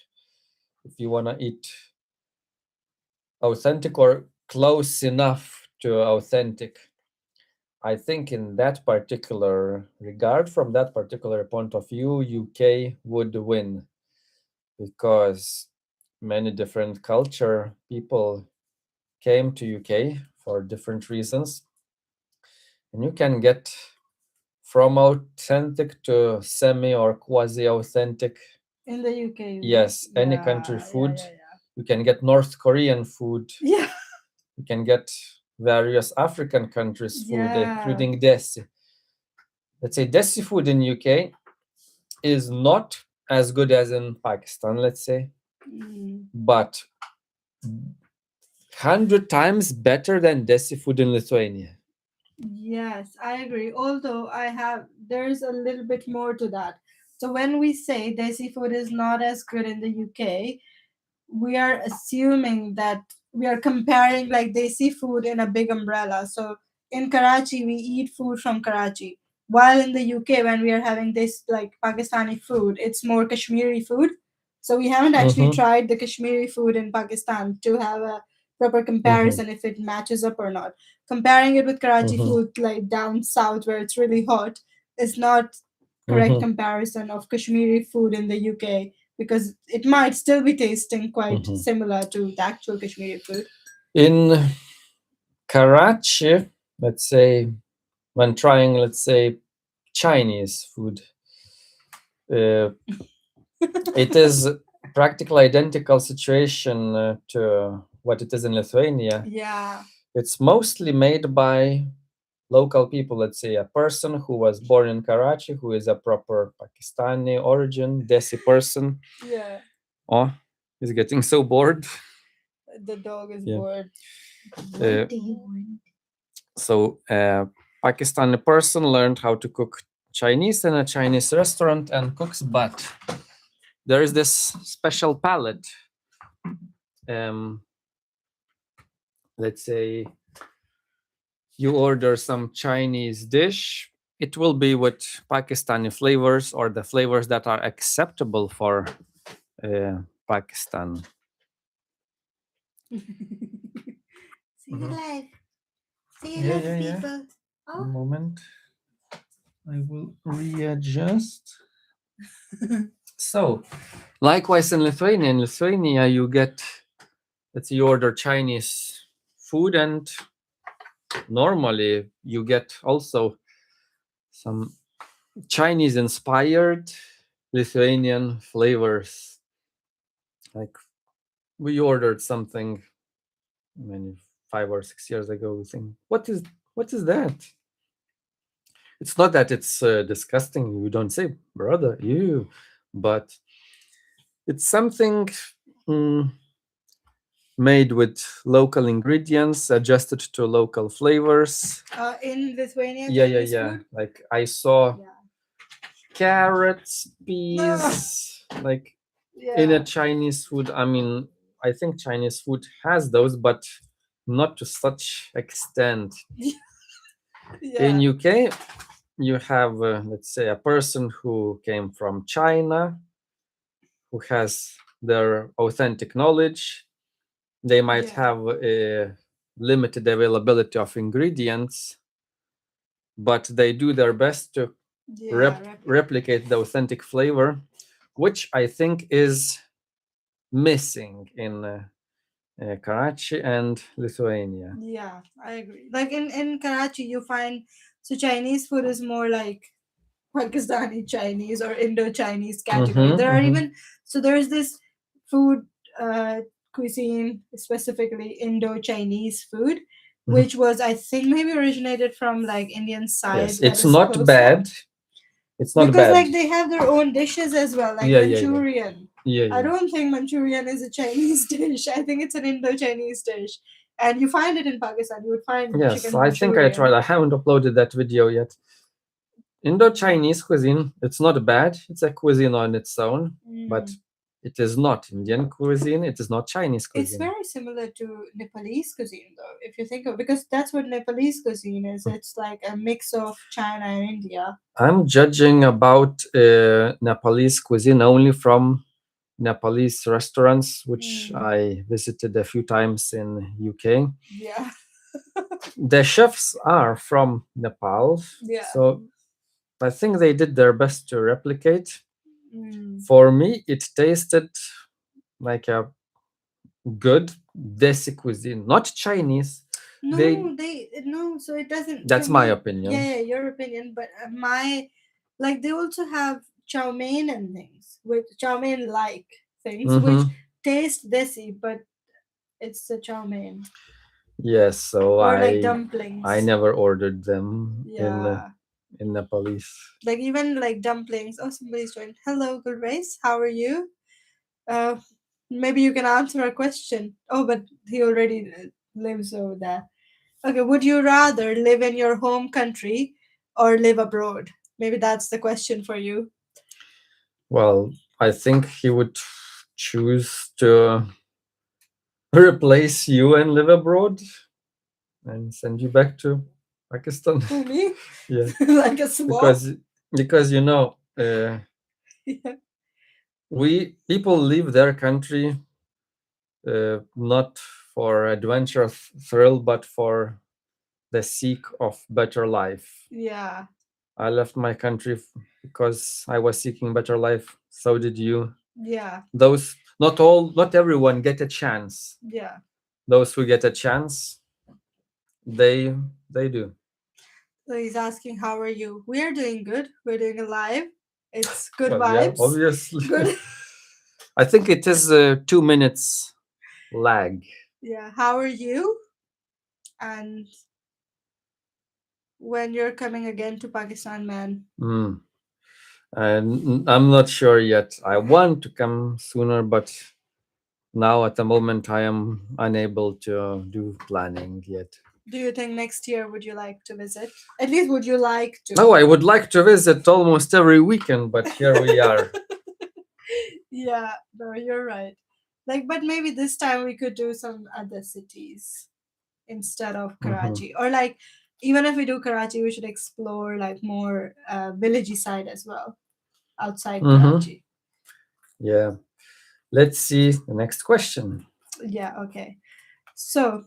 if you wanna eat authentic or close enough to authentic, I think in that particular regard, from that particular point of view, UK would win because many different culture people came to UK for different reasons, and you can get from authentic to semi or quasi authentic. In the UK. Yes, any country Yeah, yeah, food. yeah, You can get North Korean food. yeah. You can get various African countries' food, Yeah. including desi. Let's say desi food in UK is not as good as in Pakistan, let's say, Mm. but 100 times better than desi food in Lithuania. Yes, I agree. Although there's a little bit more to that. So when we say desi food is not as good in the UK, we are assuming that we are comparing like desi food in a big umbrella. So in Karachi, we eat food from Karachi, while in the UK, when we are having this like Pakistani food, it's more Kashmiri food. So we haven't actually Mm-hmm, tried the Kashmiri food in Pakistan to have a proper mm-hmm, comparison if it matches up or not. Comparing it with Karachi mm-hmm, food like down south where it's really hot is not correct mm-hmm, comparison of Kashmiri food in the UK because it might still be tasting quite mm-hmm. similar to the actual Kashmiri food. In Karachi, let's say, when trying, let's say, Chinese food, uh, it is practically identical situation to what it is in Lithuania. Yeah. It's mostly made by local people. Let's say a person who was born in Karachi, who is a proper Pakistani origin, Desi person. Yeah. Oh, he's getting so bored. The dog is Yeah. bored. Uh, so, Pakistani person learned how to cook Chinese in a Chinese restaurant and cooks, but there is this special palette. Let's say you order some Chinese dish, it will be with Pakistani flavors or the flavors that are acceptable for Pakistan. See you Mhm. live. See you Yeah, live, yeah, yeah. people. A moment. I will readjust. So, likewise in Lithuania, you get, let's say you order Chinese food, and normally you get also some Chinese inspired Lithuanian flavors. Like we ordered something many 5 or 6 years ago. We think, what is that? It's not that it's disgusting. You don't say, brother, you, but it's something mm, made with local ingredients, adjusted to local flavors. In Lithuania, Yeah, Chinese yeah. food? Like I saw Yeah. carrots, peas, like in a Yeah. Chinese food. I mean, I think Chinese food has those, but not to such extent. In Yeah. UK, you have, let's say, a person who came from China, who has their authentic knowledge. They might Yeah. have a limited availability of ingredients, but they do their best to Yeah. replicate the authentic flavor, which I think is missing in Karachi and Lithuania. Yeah, I agree. Like in Karachi, you find so Chinese food is more like Pakistani Chinese or Indo Chinese category. There are even so there's this food uh, cuisine, specifically Indo Chinese food, which was I think maybe originated from like Indian side. Yes, that it's is not close to bad. It's not because bad. like they have their own dishes as well, like Yeah, yeah, yeah. Manchurian. Yeah, I yeah. don't think Manchurian is a Chinese dish. I think it's an Indo-Chinese dish, and you find it in Pakistan. You would find Yes, chicken I think I Manchurian. tried. I haven't uploaded that video yet. Indo-Chinese cuisine, it's not bad. It's a cuisine on its own, but it is not Indian cuisine. It is not Chinese It's cuisine. very similar to Nepalese cuisine, though, if you think of because that's what Nepalese cuisine is. It's like a mix of China and India. I'm judging about Nepalese cuisine only from Nepalese restaurants, which I visited a few times in UK. Yeah. The chefs are from Nepal, Yeah. so I think they did their best to replicate. For me, it tasted like a good Desi cuisine, not Chinese. No, no. So it doesn't. That's for my me- opinion. Yeah, yeah, your opinion. But my, like, they also have chow mein and things with chow mein like things which taste desi, but it's the chow mein Yes, so or like I dumplings. never ordered them Yeah. in Nepalese. Like even like dumplings. Oh, somebody's joined. Hello, good race. How are you? Uh, maybe you can answer a question. Oh, but he already lives over there. Okay, would you rather live in your home country or live abroad? Maybe that's the question for you. Well, I think he would choose to replace you and live abroad and send you back to Pakistan. Who, me? Yeah, Like a swap? because you know, Yeah. we people leave their country not for adventure thrill, but for the seek of better life. Yeah. I left my country because I was seeking better life. So did you. Yeah. Those not everyone get a chance. Yeah. Those who get a chance, they do. So he's asking, how are you? We are doing good. We're doing a live. It's good Well, yeah, vibes. obviously. Good. I think it is 2 minutes lag. Yeah, how are you? And when you're coming again to Pakistan, man. Mm. And I'm not sure yet. I want to come sooner, but now at the moment I am unable to do planning yet. Do you think next year would you like to visit? At least would you like No, to? I would like to visit almost every weekend, but here we are. Yeah, no, you're right. Like, but maybe this time we could do some other cities instead of Hmm. Karachi. Or like, even if we do Karachi, we should explore like more villagey side as well outside Hmm. Karachi. Yeah. Let's see the next question. Yeah, okay. So,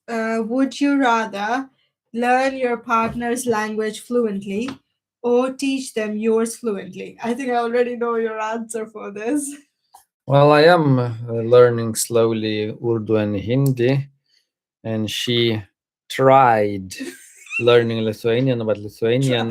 would you rather learn your partner's language fluently or teach them yours fluently? I think I already know your answer for this. Well, I am learning slowly Urdu and Hindi, and she tried learning Lithuanian, but Lithuanian,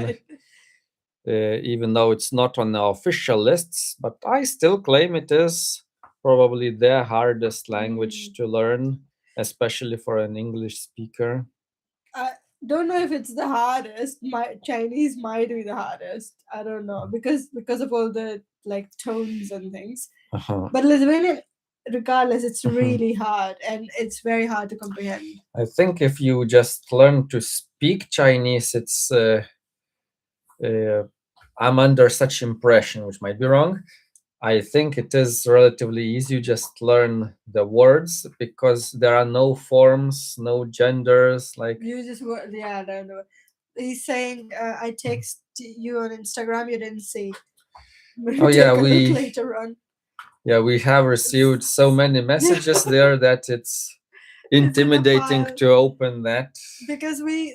Try. even though it's not on the official lists, but I still claim it is probably the hardest language Mm. to learn, especially for an English speaker. I don't know if it's the hardest. My Chinese might be the hardest. I don't know because of all the like tones and things. Uh-huh. But Lithuanian, regardless, it's Mhm. really hard and it's very hard to comprehend. I think if you just learn to speak Chinese, it's uh, I'm under such impression, which might be wrong. I think it is relatively easy. You just learn the words because there are no forms, no genders. Like, You just yeah, I don't know. He's saying I text you on Instagram. You didn't see. oh Maybe yeah, take a look later on. we have received so many Yeah, messages there that it's it's in a intimidating file to open that. because we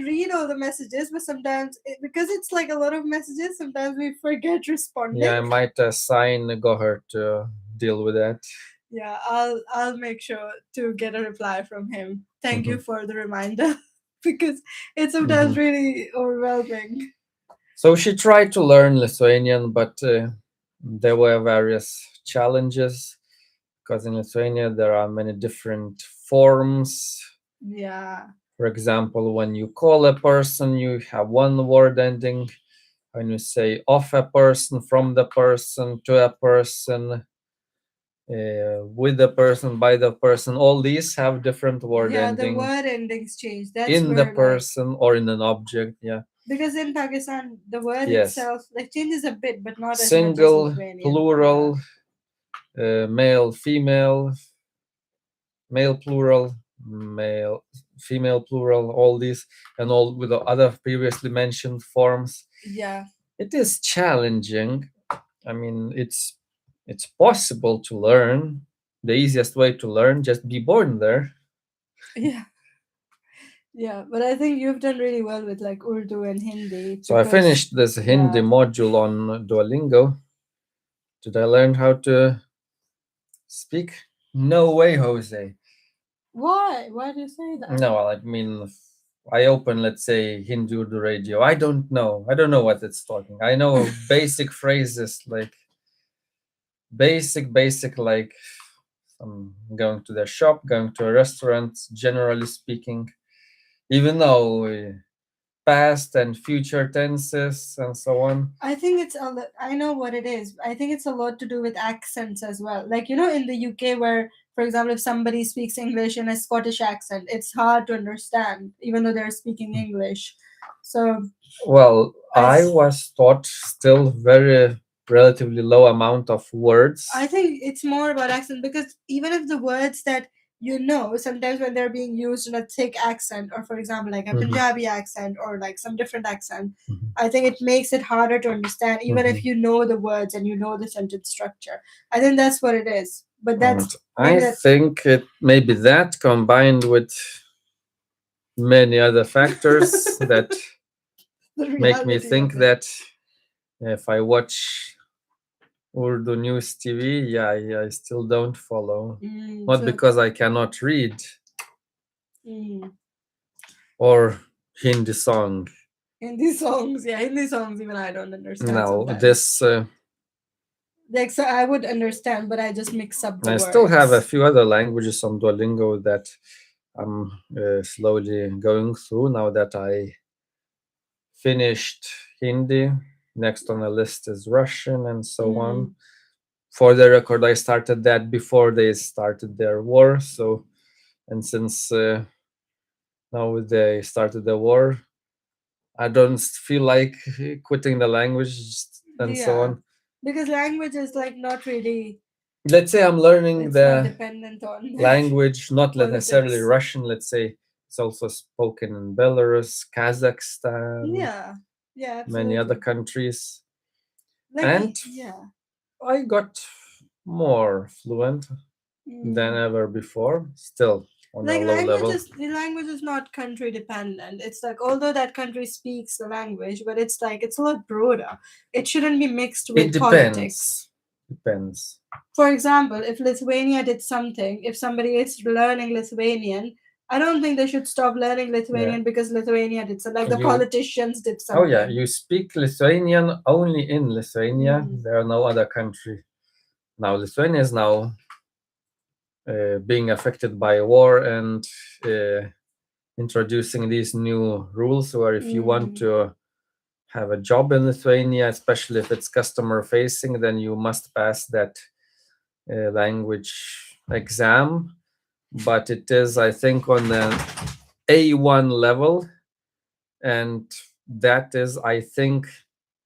read all the messages, but sometimes because it's like a lot of messages, sometimes we forget Yeah, responding. I might assign Goher to deal with that. Yeah, I'll make sure to get a reply from him. Thank you Mhm. for the reminder because it's sometimes Mhm. really overwhelming. So she tried to learn Lithuanian, but there were various challenges because in Lithuania there are many different forms. Yeah. For example, when you call a person, you have one word ending. When you say of a person, from the person, to a person, with the person, by the person, all these have different word Yeah, the ending. word endings change. That's In the where like person or in an object, yeah. because in Pakistan the word Yes. itself like changes a bit, but not as much as Single, Lithuanian. Yeah. plural, male, female, male plural, male, female plural, all these, and all with the other previously mentioned forms. Yeah. It is challenging. I mean, it's possible to learn. The easiest way to learn, just be born there. Yeah. Yeah. But I think you've done really well with like Urdu and Hindi So I because finished this Hindi yeah. module on Duolingo. Did I learn how to speak? No way, Jose. Why? Why do you say that? No, I mean, I open, let's say, Hindu Urdu radio. I don't know. I don't know what it's talking. I know basic phrases like basic, like going to the shop, going to a restaurant, generally speaking, even though past and future tenses and so on. I think it's a lot. I know what it is. I think it's a lot to do with accents as well. Like, in the UK, where, for example, if somebody speaks English in a Scottish accent, it's hard to understand, even though they're speaking English. So, Well, I, I was taught still very relatively low amount of words. I think it's more about accent because even if the words that sometimes when they're being used in a thick accent, or for example, like a Mhm, Punjabi accent or like some different accent, mhm, I think it makes it harder to understand, even if mhm. you know the words and you know the sentence structure. I think that's what it is. But And that's I maybe that's think it maybe that combined with many other factors that the make me reality think of it. that if I watch Urdu news TV, yeah, I still don't follow. Not So, because I cannot read mm, or Hindi song. Hindi songs, yeah, Hindi songs, even I don't understand No, sometimes. Like, so I would understand, but I just mix up the I still have a words. few other languages on Duolingo that I'm slowly going through now that I finished Hindi. Next on the list is Russian and so on. Mm, For the record, I started that before they started their war. So, and since now they started the war, I don't feel like quitting the language and so yeah, on. because language is like not really. Let's say I'm learning It's not the dependent on language, not necessarily politics. Russian. Let's say it's also spoken in Belarus, Kazakhstan, Yeah, yeah, many other absolutely. countries. Like, And yeah. I got more fluent than Mm. ever before, still on a Like low level. the language is not country dependent. It's like although that country speaks the language, but it's like it's a lot broader. It shouldn't be mixed It with politics. depends. Depends. For example, if Lithuania did something, if somebody is learning Lithuanian, I don't think they should stop learning Yeah. Lithuanian because Lithuania did something. Like the You politicians did Oh yeah, something. you speak Lithuanian only in Lithuania. Mm. There are no other country. Now Lithuania is now being affected by war and uh, introducing these new rules where if you want Mm. to have a job in Lithuania, especially if it's customer facing, then you must pass that language exam. But it is, I think, on the A1 level, and that is, I think,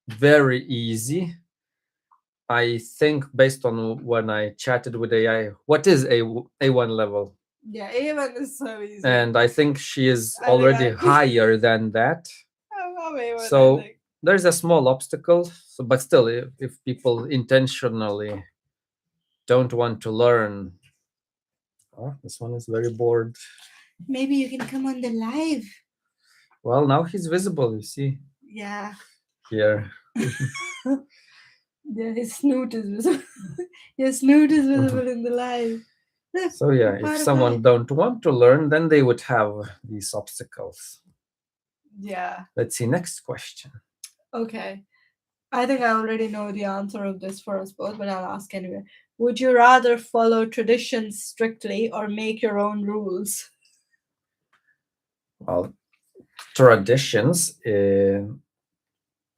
very easy. I think based on when I chatted with AI, what is A1 level? Yeah, A1 is so easy. And I think she is I think already I higher than that. I'm A1, I So think. there's a small obstacle. So, but still, if people intentionally don't want to learn, oh, this one is very bored. Maybe you can come on the live. Well, now he's visible, you see Yeah. here. Yeah, his snoot is visible. His snoot is visible in the live. Look, So you're yeah, if part of someone live. don't want to learn, then they would have these obstacles. Yeah. Let's see, next question. Okay. I think I already know the answer of this for us both, but I'll ask anyway. Would you rather follow traditions strictly or make your own rules? Well, traditions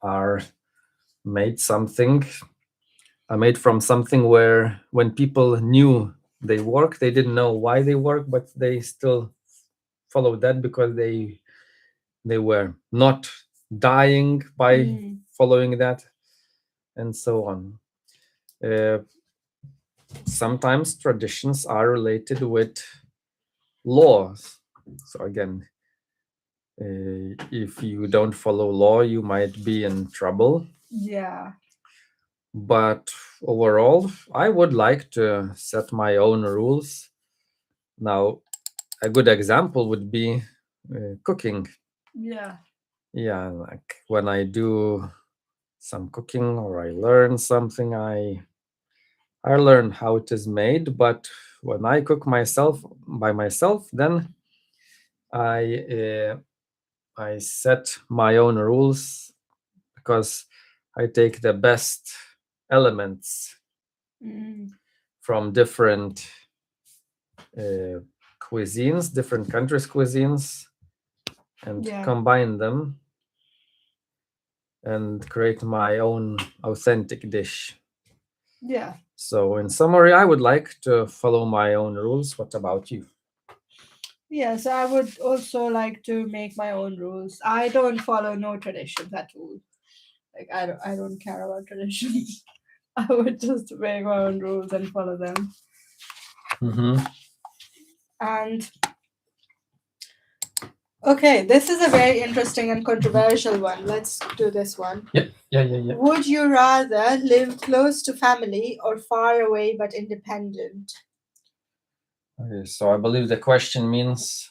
are made something are made from something where when people knew they work, they didn't know why they work, but they still followed that because they were not dying by Mm, following that, and so on. uh, Sometimes traditions are related with laws. So again, if you don't follow law, you might be in trouble. yeah. But overall, I would like to set my own rules. Now, a good example would be cooking. Yeah. Yeah, like when I do some cooking or I learn something, I learn how it is made. But when I cook myself by myself, then I I set my own rules because I take the best elements Mm, from different uh, cuisines, different countries' cuisines, and yeah. combine them and create my own authentic dish. Yeah. So, in summary, I would like to follow my own rules. What about you? Yeah, so I would also like to make my own rules. I don't follow no traditions at all. Like I don't care about traditions. I would just make my own rules and follow them. Mm-hmm. And okay, this is a very interesting and controversial one. Let's do this one. Yeah, yeah, yeah, yeah. Would you rather live close to family or far away but independent? Okay, so I believe the question means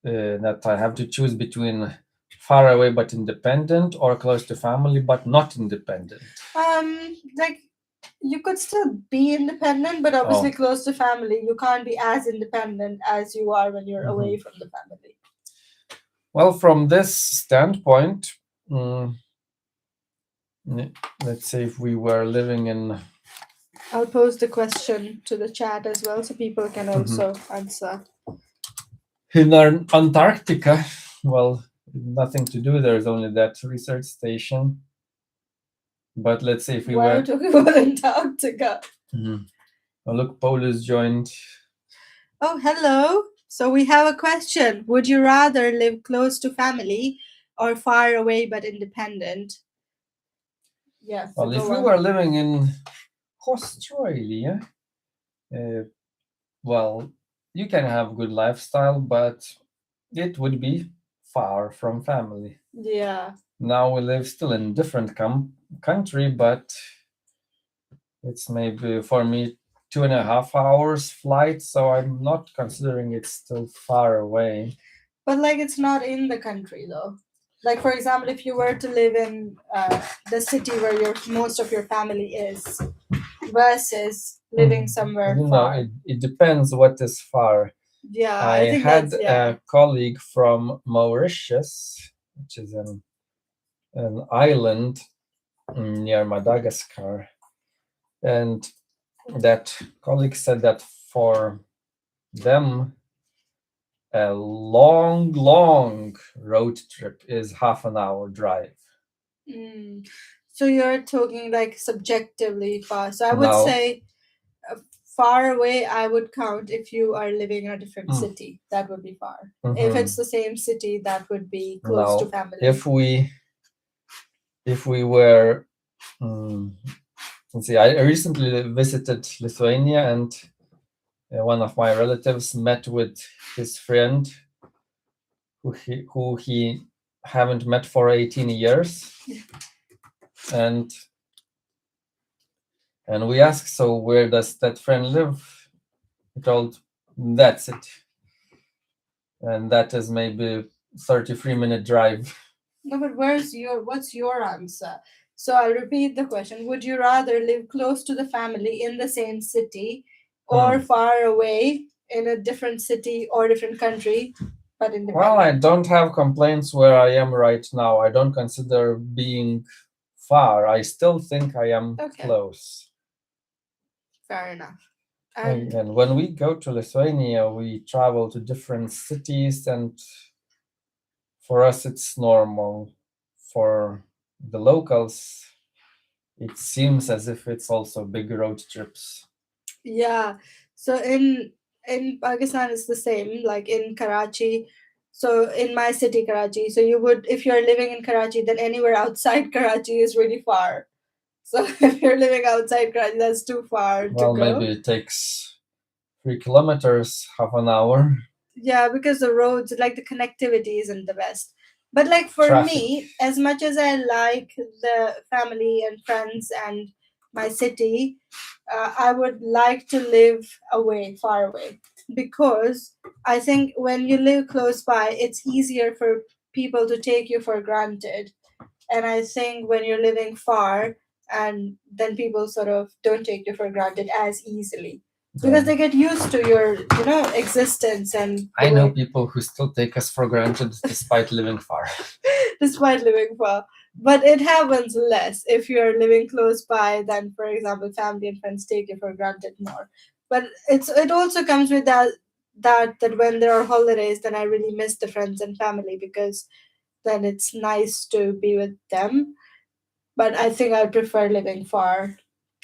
that I have to choose between far away but independent or close to family but not independent. Like you could still be independent, but obviously Oh, close to family, you can't be as independent as you are when you're mhm. away from the family. Well, from this standpoint, mm, let's say if we were living in I'll pose the question to the chat as well so people can also answer. Antarctica, well, nothing to do. There's only that research station. But let's say if we Why are were we talking about Antarctica? Oh, look, Paulus joined. Oh, hello. So we have a question. Would you rather live close to family or far away but independent? Yeah. So Well, if go we on. were living in Australia, well, you can have good lifestyle, but it would be far from family. Yeah. Now we live still in different country, but it's maybe for me 2.5 hours flight, so I'm not considering it still far away. But like it's not in the country though. Like for example, if you were to live in the city where your most of your family is, versus living somewhere far. It depends what is far. Yeah, I think had that's yeah. a colleague from Mauritius, which is an island near Madagascar, and that colleague said that for them, a long road trip is half an hour drive. So you're talking like subjectively far. So I would Now- say far away I would count if you are living in a different city. That would be far. If it's the same city, that would be close to family. If we were let's see, I recently visited Lithuania, and one of my relatives met with his friend who he haven't met for 18 years. And we asked, so where does that friend live? He told, that's it. And that is maybe 33-minute drive. No, but what's your answer? So I'll repeat the question. Would you rather live close to the family in the same city or far away in a different city or different country, but independent? Well, I don't have complaints where I am right now. I don't consider being far. I still think I am close. Fair enough. And when we go to Lithuania, we travel to different cities, and for us it's normal. For the locals, it seems as if it's also big road trips. Yeah. So in Pakistan it's the same, like in Karachi. So in my city, Karachi, so you would, if you're living in Karachi, then anywhere outside Karachi is really far. So if you're living outside Karachi, that's too far to go. Well, maybe it takes 3 kilometers, half an hour. Yeah, because the roads, like the connectivity isn't the best. But like for me, as much as I like the family and friends and my city, I would like to live away, far away, because I think when you live close by, it's easier for people to take you for granted. And I think when you're living far, and then people sort of don't take you for granted as easily because they get used to your existence. And I know people who still take us for granted despite living far. But it happens less if you're living close by than, for example, family and friends take you for granted more. But it also comes with that when there are holidays, then I really miss the friends and family, because then it's nice to be with them. But I think I prefer living far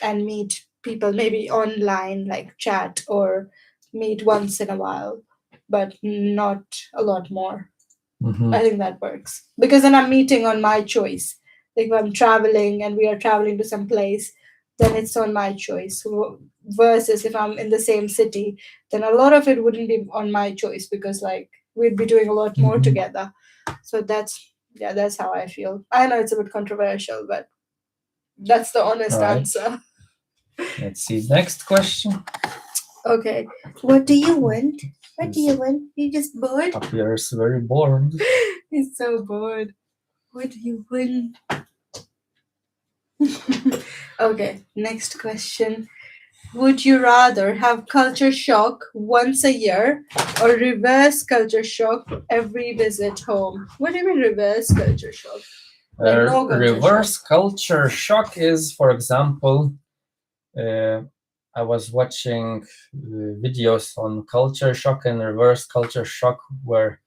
and meet people maybe online, like chat, or meet once in a while, but not a lot more. I think that works, because then I'm meeting on my choice. Like if I'm traveling and we are traveling to some place, then it's on my choice. Versus if I'm in the same city, then a lot of it wouldn't be on my choice, because like we'd be doing a lot more together. So that's how I feel. I know it's a bit controversial, but that's the honest answer. Let's see. Next question. Okay. What do you want? What do you want? You just bored? Appears very bored. He's so bored. What do you want? Okay, next question. Would you rather have culture shock once a year or reverse culture shock every visit home? What do you mean reverse culture shock? Like no culture shock. Reverse culture shock is, for example, uh, I was watching videos on culture shock and reverse culture shock, where,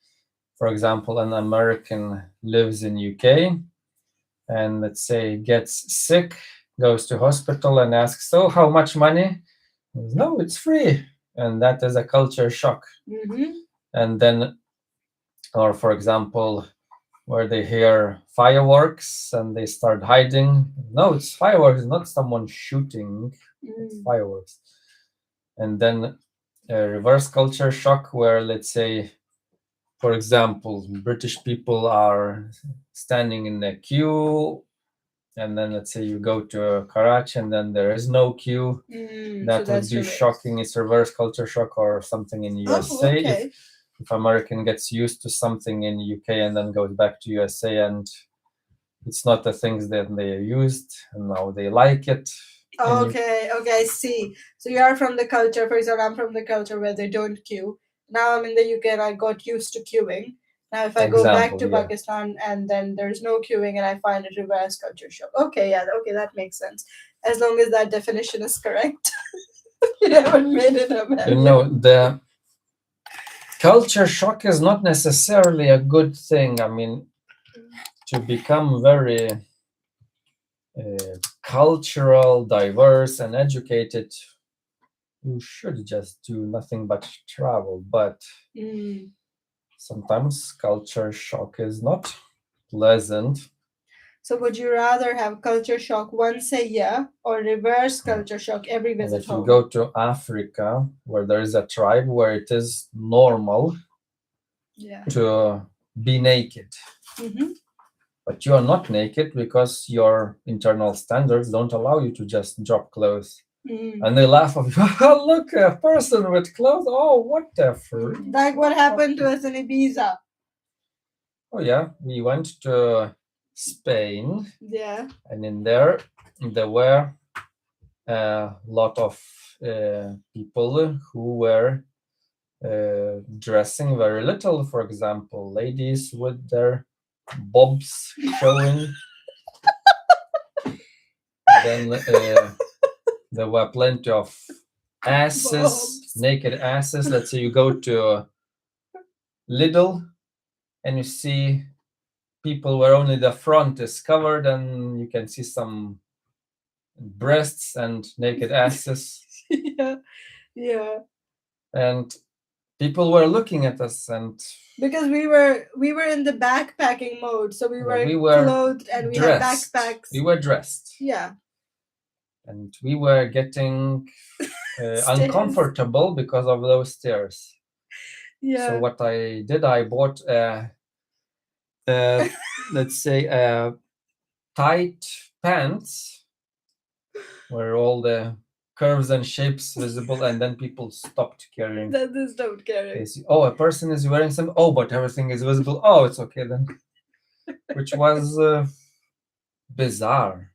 for example, an American lives in UK and let's say gets sick, goes to hospital and asks, "So, how much money?" No, it's free, and that is a culture shock. Mm-hmm. And then, or for example, where they hear fireworks and they start hiding. No, it's fireworks, not someone shooting. It's fireworks. And then a reverse culture shock, where let's say, for example, British people are standing in a queue, and then let's say you go to Karachi and then there is no queue. That So would be reverse. shocking. It's reverse culture shock, or something in USA. Okay. If American gets used to something in UK and then goes back to USA and it's not the things that they are used, and now they like it. Okay, I see. So you are from the culture, for example, I'm from the culture where they don't queue. Now I'm in the UK and I got used to queuing. Now if I go back to yeah. Pakistan and then there's no queuing and I find it reverse culture shock. Okay, yeah, okay, that makes sense. As long as that definition is correct. You haven't made it up. You know, the culture shock is not necessarily a good thing. I mean, to become very cultural, diverse, and educated, you should just do nothing but travel. But sometimes culture shock is not pleasant. So would you rather have culture shock once a year or reverse culture shock every And visit if you home? go to Africa, where there is a tribe where it is normal to be naked, but you are not naked because your internal standards don't allow you to just drop clothes. And they laugh at you. Oh, look, a person with clothes. Oh, what the freak? Like what happened to us in Ibiza. Oh yeah, we went to Spain. Yeah. And in there were a lot of people who were dressing very little. For example, ladies with their bobs showing. Then there were plenty of asses, Bobs. naked asses. Let's say you go to Lidl and you see people where only the front is covered and you can see some breasts and naked asses. Yeah. And people were looking at us, and because we were in the backpacking mode, so we were clothed and we had backpacks. We were dressed. Yeah. And we were getting uncomfortable because of those stairs. Yeah. So what I did, I bought let's say tight pants where all the curves and shapes visible, and then people stopped caring. Then they stopped caring. They see, oh, a person is wearing some. Oh, but everything is visible. Oh, it's okay then. Which was bizarre.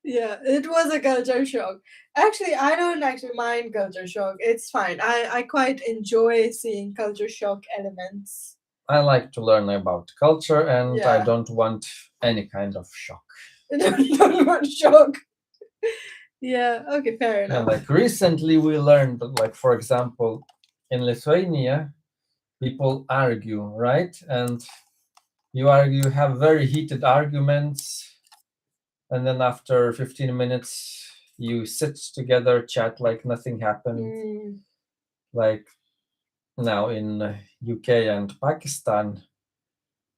Yeah, it was a culture shock. Actually, I don't actually mind culture shock. It's fine. I quite enjoy seeing culture shock elements. I like to learn about culture, and I Yeah. don't want any kind of shock. Don't want shock. Yeah, okay, fair And enough. like recently we learned that, like, for example, in Lithuania, people argue, right? And you argue, have very heated arguments, and then after 15 minutes you sit together, chat like nothing happened. Like now in UK and Pakistan,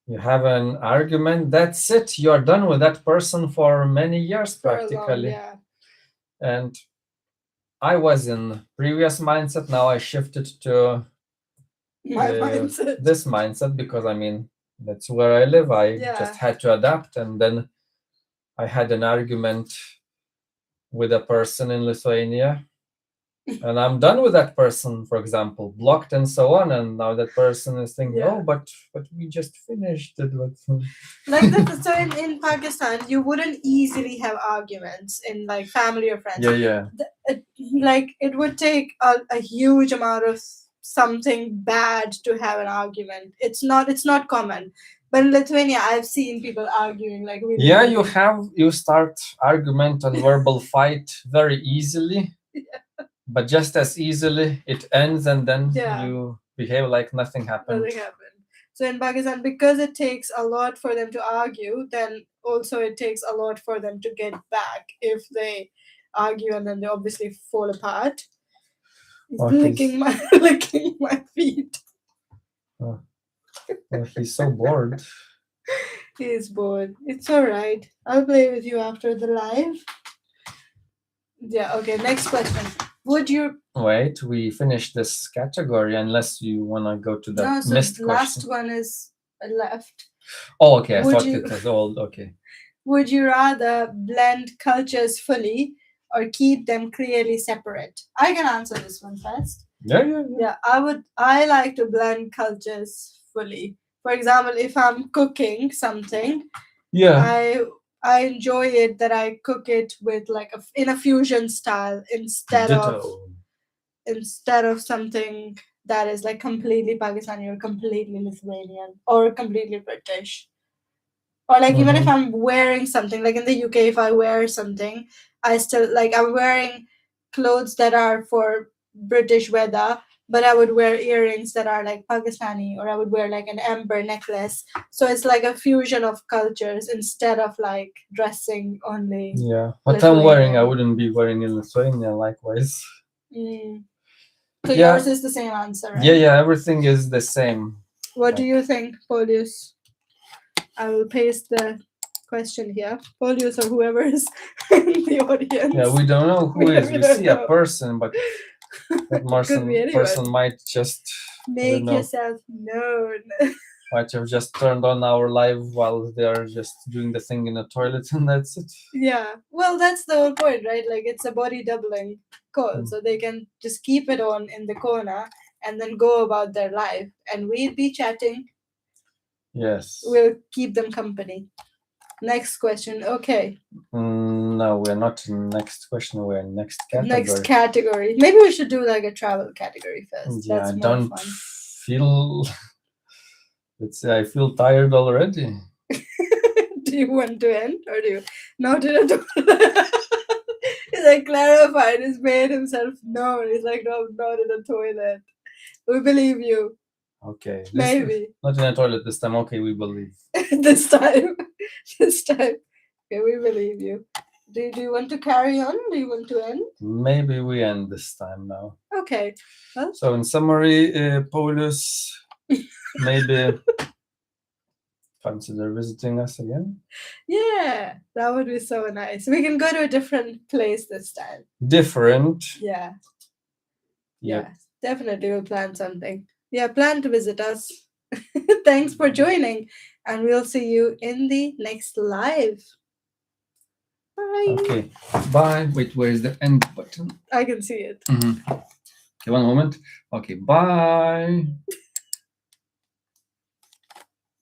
you have an argument, that's it, you're done with that person for many years practically. Yeah. And I was in previous mindset, now I shifted to this mindset, because I mean, that's where I live. I just had to adapt. And then I had an argument with a person in Lithuania, and I'm done with that person, for example, blocked and so on. And now that person is thinking, oh, but we just finished it. Like that. So in Pakistan, you wouldn't easily have arguments in like family or friends. Yeah. Like it would take a huge amount of something bad to have an argument. It's not common. But in Lithuania, I've seen people arguing like really. Yeah, really. you start argument and verbal fight very easily, but just as easily it ends, and then Yeah. you behave like nothing happened. Nothing happened. So in Pakistan, because it takes a lot for them to argue, then also it takes a lot for them to get back if they argue and then they obviously fall apart. He's Oh, licking my licking my feet. Oh, well, he's so bored. He's bored. It's alright. I'll play with you after the live. Yeah, okay, next question. Would you Wait, we finished this category unless you want to go to the no, so missed the last question. one is left. Oh, okay. I Would thought you- it was old. Okay. Would you rather blend cultures fully or keep them clearly separate? I can answer this one first. Yeah. I like to blend cultures fully. For example, if I'm cooking something, Yeah. I enjoy it that I cook it with like in a fusion style instead of something that is like completely Pakistani or completely Lithuanian or completely British. Or like even if I'm wearing something, like in the UK, if I wear something, I still like I'm wearing clothes that are for British weather, but I would wear earrings that are like Pakistani, or I would wear like an amber necklace. So it's like a fusion of cultures instead of like dressing only. Yeah. What I'm wearing, I wouldn't be wearing in Lithuania, likewise. So Yeah. yours is the same answer, right? Yeah, everything is the same. What do you think, Polius? I will paste the question here. Polius or whoever is in the audience. Yeah, we don't know who is. We see a person, but that person might just make yourself known. Might have just turned on our live while they are just doing the thing in the toilet, and that's it. Yeah, well, that's the whole point, right? Like it's a body doubling call, so they can just keep it on in the corner and then go about their life, and we'll be chatting. Yes. We'll keep them company. Next question. Okay. No, we're not in next question. We're in next category. Next category. Maybe we should do like a travel category first. Yeah, that's I more don't fun. feel. Let's say I feel tired already. Do you want to end or do you not in a toilet? He's like clarified. He's made himself known. He's like, no, I'm not in a toilet. We believe you. Okay. Maybe. Not in a toilet this time. Okay, we believe. This time. Okay, we believe you. Do you want to carry on? Do you want to end? Maybe we end this time now. Okay. Well, so in summary, Paulus, maybe consider visiting us again. Yeah, that would be so nice. We can go to a different place this time. Different. Yeah. Yep. Yeah, definitely we'll plan something. Yeah, plan to visit us. Thanks for joining, and we'll see you in the next live. Bye. Okay, bye. Wait, where is the end button? I can see it. Okay, one moment. Okay, bye.